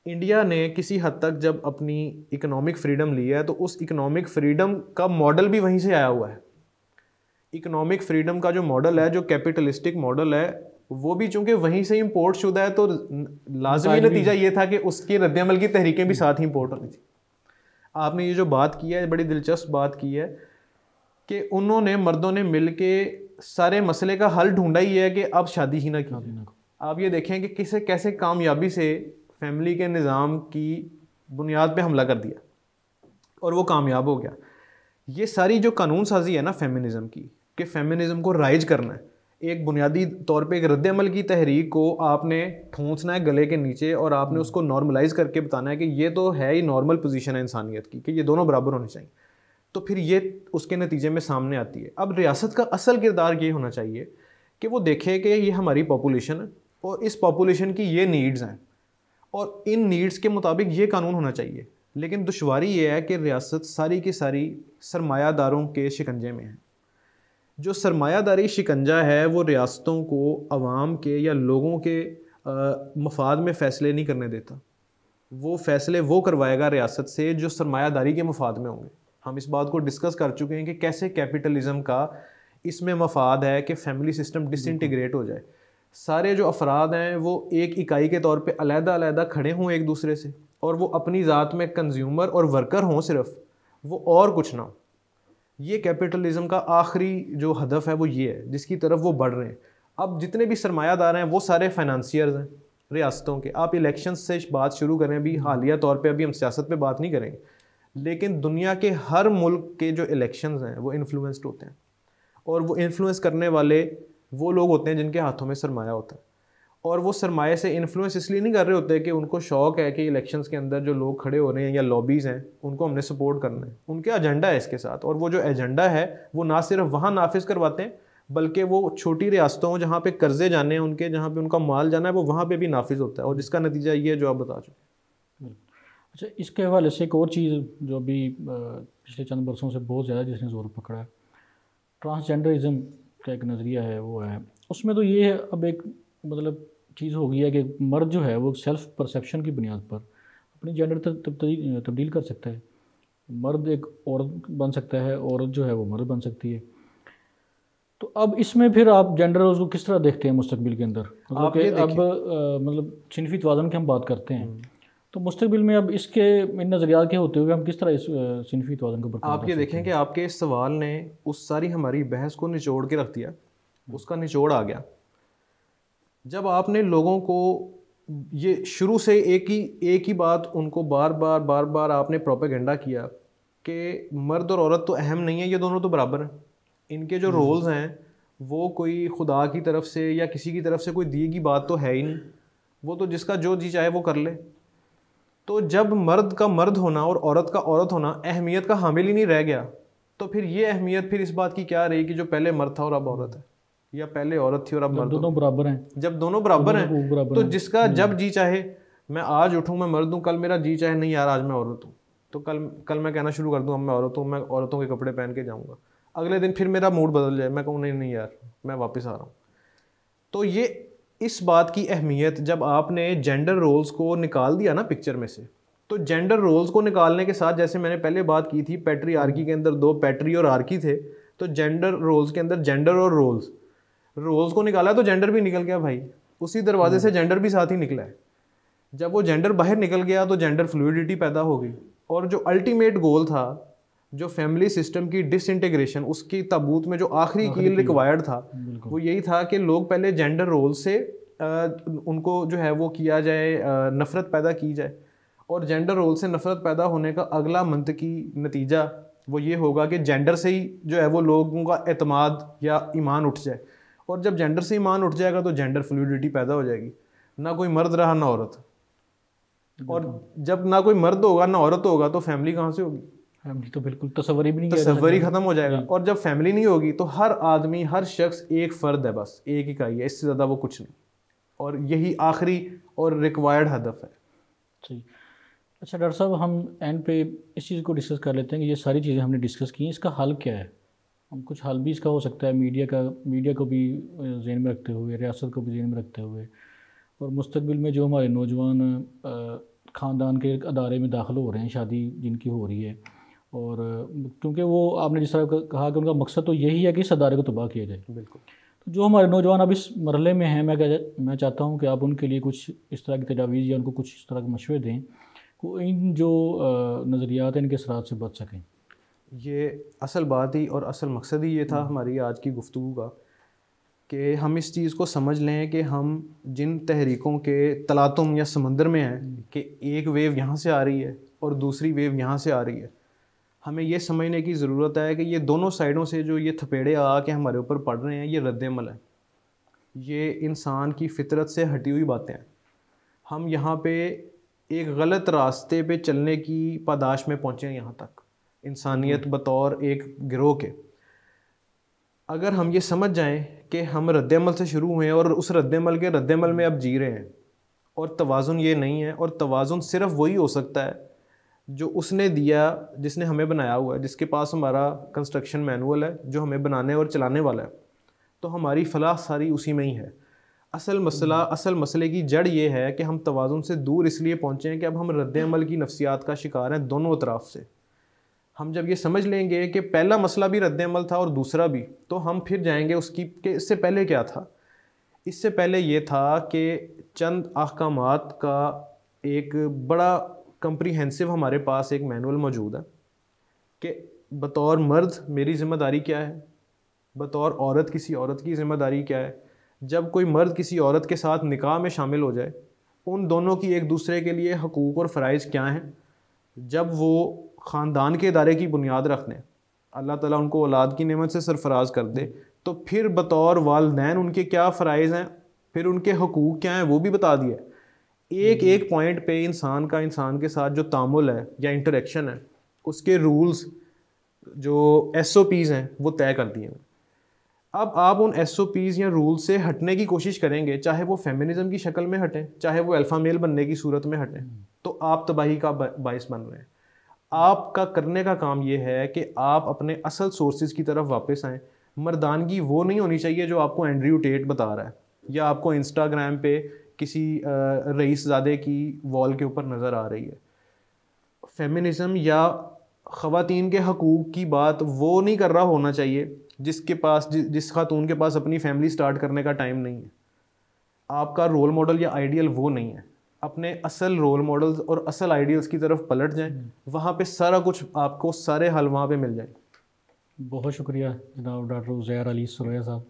Speaker 2: इंडिया ने किसी हद तक जब अपनी इकोनॉमिक फ्रीडम ली है, तो उस इकोनॉमिक फ्रीडम का मॉडल भी वहीं से आया हुआ है। इकोनॉमिक फ्रीडम का जो मॉडल है, जो कैपिटलिस्टिक मॉडल है, वो भी चूंकि वहीं से इंपोर्ट शुदा है, तो लाजमी नतीजा ये था कि उसकी रद्द-ए-अमल की तहरीकें भी साथ ही इंपोर्ट होनी थी। आपने ये जो बात की है, बड़ी दिलचस्प बात की है कि उन्होंने, मर्दों ने मिल के सारे मसले का हल ढूंढा ही है कि अब शादी ही ना की। आप ये देखें कि किसे कैसे कामयाबी से फैमिली के निज़ाम की बुनियाद पे हमला कर दिया और वो कामयाब हो गया। ये सारी जो कानून साजी है ना फेमिनिज़म की, कि फेमिनिज़म को राइज करना है, एक बुनियादी तौर पे एक रद्द-ए-अमल की तहरीक को आपने ठूंसना है गले के नीचे और आपने उसको नॉर्मलाइज करके बताना है कि ये तो है ही नॉर्मल पोजीशन है इंसानियत की, कि ये दोनों बराबर होने चाहिए। तो फिर ये उसके नतीजे में सामने आती है। अब रियासत का असल किरदार ये होना चाहिए कि वो देखे कि ये हमारी पॉपुलेशन है और इस पॉपुलेशन की ये नीड्स हैं और इन नीड्स के मुताबिक ये कानून होना चाहिए। लेकिन दुश्वारी ये है कि रियासत सारी की सारी सरमायादारों के शिकंजे में है। जो सरमायादारी शिकंजा है वो रियासतों को अवाम के या लोगों के मफाद में फ़ैसले नहीं करने देता। वो फ़ैसले वो करवाएगा रियासत से जो सरमायादारी के मफाद में होंगे। हम इस बात को डिस्कस कर चुके हैं कि कैसे कैपिटलिज़म का इसमें मफाद है कि फैमिली सिस्टम डिसइंटीग्रेट हो जाए। सारे जो अफराद हैं वो एक इकाई के तौर पे अलग-अलग खड़े हों एक दूसरे से, और वो अपनी ज़ात में कंज्यूमर और वर्कर हों सिर्फ, वो और कुछ ना हो। ये कैपिटलिज्म का आखिरी जो हदफ है वो ये है, जिसकी तरफ वो बढ़ रहे हैं। अब जितने भी सरमायादार हैं वो सारे फाइनेंसियर्स हैं रियासतों के। आप इलेक्शंस से बात शुरू करें, अभी हालिया तौर पे अभी हम सियासत पे बात नहीं करेंगे, लेकिन दुनिया के हर मुल्क के जो इलेक्शंस हैं वो इन्फ्लुएंस्ड होते हैं, और वो इन्फ्लुएंस करने वाले वो लोग होते हैं जिनके हाथों में सरमाया होता है। और वो सरमाए से इन्फ्लुएंस इसलिए नहीं कर रहे होते कि उनको शौक है कि इलेक्शंस के अंदर जो लोग खड़े हो रहे हैं या लॉबीज़ हैं उनको हमने सपोर्ट करना है। उनके एजेंडा है इसके साथ, और वो जो एजेंडा है वो ना सिर्फ वहाँ नाफिज करवाते हैं, बल्कि वो छोटी रियासतों जहाँ पे कर्जे जाने हैं उनके, जहाँ पे उनका माल जाना है, वो वहाँ पे भी नाफिज होता है, और जिसका नतीजा ये जो आप बता चुके।
Speaker 1: अच्छा, इसके हवाले से एक और चीज़ जो अभी पिछले चंद बरसों से बहुत ज़्यादा जिसने ज़ोर पकड़ा है, ट्रांसजेंडरिज्म का एक नज़रिया है वो है। उसमें तो ये है, अब एक मतलब चीज़ हो गई है कि मर्द जो है वो सेल्फ परसेप्शन की बुनियाद पर अपनी जेंडर तब्दील कर सकता है। मर्द एक औरत बन सकता है, औरत जो है वो मर्द बन सकती है। तो अब इसमें फिर आप जेंडर रोल्स को किस तरह देखते हैं मुस्तकबिल के अंदर? मतलब कि अब मतलब सिनफी तवाज़ुन की हम बात करते हैं, तो मुस्तकबिल में अब इसके इन नज़रियात के होते हुए हम किस तरह इस सिनफी तवाज़ुन को बरकरार
Speaker 2: आप ये देखें कि आपके इस सवाल ने उस सारी हमारी बहस को निचोड़ के रख दिया, उसका निचोड़ आ गया। जब आपने लोगों को ये शुरू से एक ही बात उनको बार बार आपने प्रोपेगेंडा किया कि मर्द और औरत तो अहम नहीं है, ये दोनों तो बराबर हैं। इनके जो रोल्स हैं वो कोई खुदा की तरफ से या किसी की तरफ से कोई दी गई बात तो है ही नहीं, वो तो जिसका जो जी चाहे वो कर ले। तो जब मर्द का मर्द होना और औरत का औरत होना अहमियत का हामिल ही नहीं रह गया, तो फिर ये अहमियत फिर इस बात की क्या रही कि जो पहले मर्द था और अब औरत है, या पहले औरत थी और अब मर्द।
Speaker 1: दोनों बराबर हैं।
Speaker 2: जब दोनों बराबर हैं तो जिसका जब जी चाहे, मैं आज उठूँ मैं मर्द हूँ, कल मेरा जी चाहे नहीं यार आज मैं औरत हूँ, तो कल मैं कहना शुरू कर दूँ अब मैं औरत हूँ, मैं औरतों के कपड़े पहन के जाऊँगा। अगले दिन फिर मेरा मूड बदल जाए, मैं कहूँ नहीं यार मैं वापस आ रहा हूँ। तो ये इस बात की अहमियत, जब आपने जेंडर रोल्स को निकाल दिया ना पिक्चर में से, तो जेंडर रोल्स को निकालने के साथ, जैसे मैंने पहले बात की थी, पैट्रियार्की के अंदर दो पैट्री और आर्की थे, तो जेंडर रोल्स के अंदर जेंडर और रोल्स को निकाला तो जेंडर भी निकल गया भाई, उसी दरवाजे से जेंडर भी साथ ही निकला है। जब वो जेंडर बाहर निकल गया तो जेंडर फ्लूइडिटी पैदा हो गई, और जो अल्टीमेट गोल था, जो फैमिली सिस्टम की डिसइंटीग्रेशन, उसकी ताबूत में जो आखिरी कील रिक्वायर्ड था, वो यही था कि लोग पहले जेंडर रोल से उनको जो है वो किया जाए, नफ़रत पैदा की जाए, और जेंडर रोल से नफ़रत पैदा होने का अगला मंतकी नतीजा वो ये होगा कि जेंडर से ही जो है वो लोगों का एतमाद या ईमान उठ जाए, और जब जेंडर से ईमान उठ जाएगा तो जेंडर फ्लूइडिटी पैदा हो जाएगी, ना कोई मर्द रहा ना औरत, और जब ना कोई मर्द होगा ना औरत होगा तो फैमिली कहाँ से होगी?
Speaker 1: फैमिली तो बिल्कुल तस्वर ही भी नहीं,
Speaker 2: तस्वर ही खत्म हो जाएगा। और जब फैमिली नहीं होगी तो हर आदमी, हर शख्स एक फ़र्द है, बस एक इकाई है, इससे ज़्यादा वो कुछ नहीं, और यही आखिरी और रिक्वायर्ड हदफ है।
Speaker 1: सही। अच्छा डॉक्टर साहब, हम एंड पे इस चीज़ को डिस्कस कर लेते हैं कि ये सारी चीज़ें हमने डिस्कस की हैं, इसका हल क्या है? हम कुछ हल भी इसका हो सकता है मीडिया को भी ज़हन में रखते हुए, रियासत को भी ज़हन में रखते हुए, और मुस्तकबिल में जो हमारे नौजवान ख़ानदान के अदारे में दाखिल हो रहे हैं, शादी जिनकी हो रही है, और क्योंकि वो आपने जिस तरह कहा कि उनका मकसद तो यही है कि इस अदारे को तबाह किया जाए।
Speaker 2: बिल्कुल।
Speaker 1: तो जो हमारे नौजवान अब इस मरहले में हैं, मैं चाहता हूँ कि आप उनके लिए कुछ इस तरह की तजावीज़ या उनको कुछ इस तरह के मशवरे दें को इन जो नज़रियात हैं इनके असरात से बच सकें।
Speaker 2: ये असल बात ही और असल मकसद ही ये था हमारी आज की गुफ्तगू का, कि हम इस चीज़ को समझ लें कि हम जिन तहरीकों के तलातुम या समंदर में हैं, कि एक वेव यहाँ से आ रही है और दूसरी वेव यहाँ से आ रही है, हमें ये समझने की ज़रूरत है कि ये दोनों साइडों से जो ये थपेड़े आ के हमारे ऊपर पड़ रहे हैं, ये रद्द-ए-अमल है, ये इंसान की फितरत से हटी हुई बातें हैं। हम यहाँ पे एक गलत रास्ते पे चलने की पादाश में पहुँचे हैं यहाँ तक, इंसानियत बतौर एक गिरोह के। अगर हम ये समझ जाएं कि हम रद्द-ए-अमल से शुरू हुए हैं और उस रद्द-ए-अमल में अब जी रहे हैं, और तवाज़ुन ये नहीं है, और तवाज़ुन सिर्फ वही हो सकता है जो उसने दिया, जिसने हमें बनाया हुआ है, जिसके पास हमारा कंस्ट्रक्शन मैनुअल है, जो हमें बनाने और चलाने वाला है, तो हमारी फलाह सारी उसी में ही है। असल मसले की जड़ ये है कि हम तवाज़ुन से दूर इसलिए पहुँचे हैं कि अब हम रद्द-ए-अमल की नफ्सियात का शिकार हैं दोनों तरफ से। हम जब ये समझ लेंगे कि पहला मसला भी रद्द-ए-अमल था और दूसरा भी, तो हम फिर जाएंगे उसकी कि इससे पहले क्या था। इससे पहले ये था कि चंद अहकामात का एक बड़ा कंप्रीहेंसिव हमारे पास एक मैनुअल मौजूद है कि बतौर मर्द मेरी ज़िम्मेदारी क्या है, बतौर औरत किसी औरत की ज़िम्मेदारी क्या है। जब कोई मर्द किसी औरत के साथ निकाह में शामिल हो जाए, उन दोनों की एक दूसरे के लिए हकूक़ और फ़राइज़ क्या हैं। जब वो ख़ानदान के इदारे की बुनियाद रख दें, अल्लाह ताला उनको औलाद की नेमत से सरफराज कर दे, तो फिर बतौर वालिदैन उनके क्या फ़राइज़ हैं, फिर उनके हकूक़ क्या हैं वो भी बता दिया। एक एक पॉइंट पे इंसान का इंसान के साथ जो तामुल है या इंटरेक्शन है, उसके रूल्स जो SOPs हैं वो तय कर दिए हैं। अब आप उन SOPs या रूल से हटने की कोशिश करेंगे, चाहे वो फेमिनिज्म की शक्ल में हटें, चाहे वो अल्फ़ा मेल बनने की सूरत में हटें, तो आप तबाही का बाइस बन रहे हैं। आपका करने का काम ये है कि आप अपने असल सोर्सेज की तरफ वापस आएँ। मर्दानगी वो नहीं होनी चाहिए जो आपको एंड्रयू टेट बता रहा है या आपको इंस्टाग्राम पे किसी रईसज़ादे की वॉल के ऊपर नज़र आ रही है। फेमिनिज़म या ख़वातीन के हकूक़ की बात वो नहीं कर रहा होना चाहिए जिस खातून के पास अपनी फैमिली स्टार्ट करने का टाइम नहीं है। आपका रोल मॉडल या आइडियल वो नहीं है। अपने असल रोल मॉडल्स और असल आइडियल्स की तरफ पलट जाएं, वहाँ पे सारा कुछ आपको सारे हल वहाँ पे मिल जाए।
Speaker 1: बहुत शुक्रिया जनाब डॉक्टर उज़ैर अली सुरैया साहब।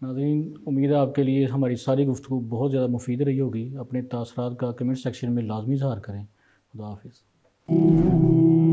Speaker 1: नाज़रीन, उम्मीद है आपके लिए हमारी सारी गुफ्तगू बहुत ज़्यादा मुफीद रही होगी। अपने तासरात का कमेंट सेक्शन में लाजमी इज़हार करें। खुदा हाफिज़।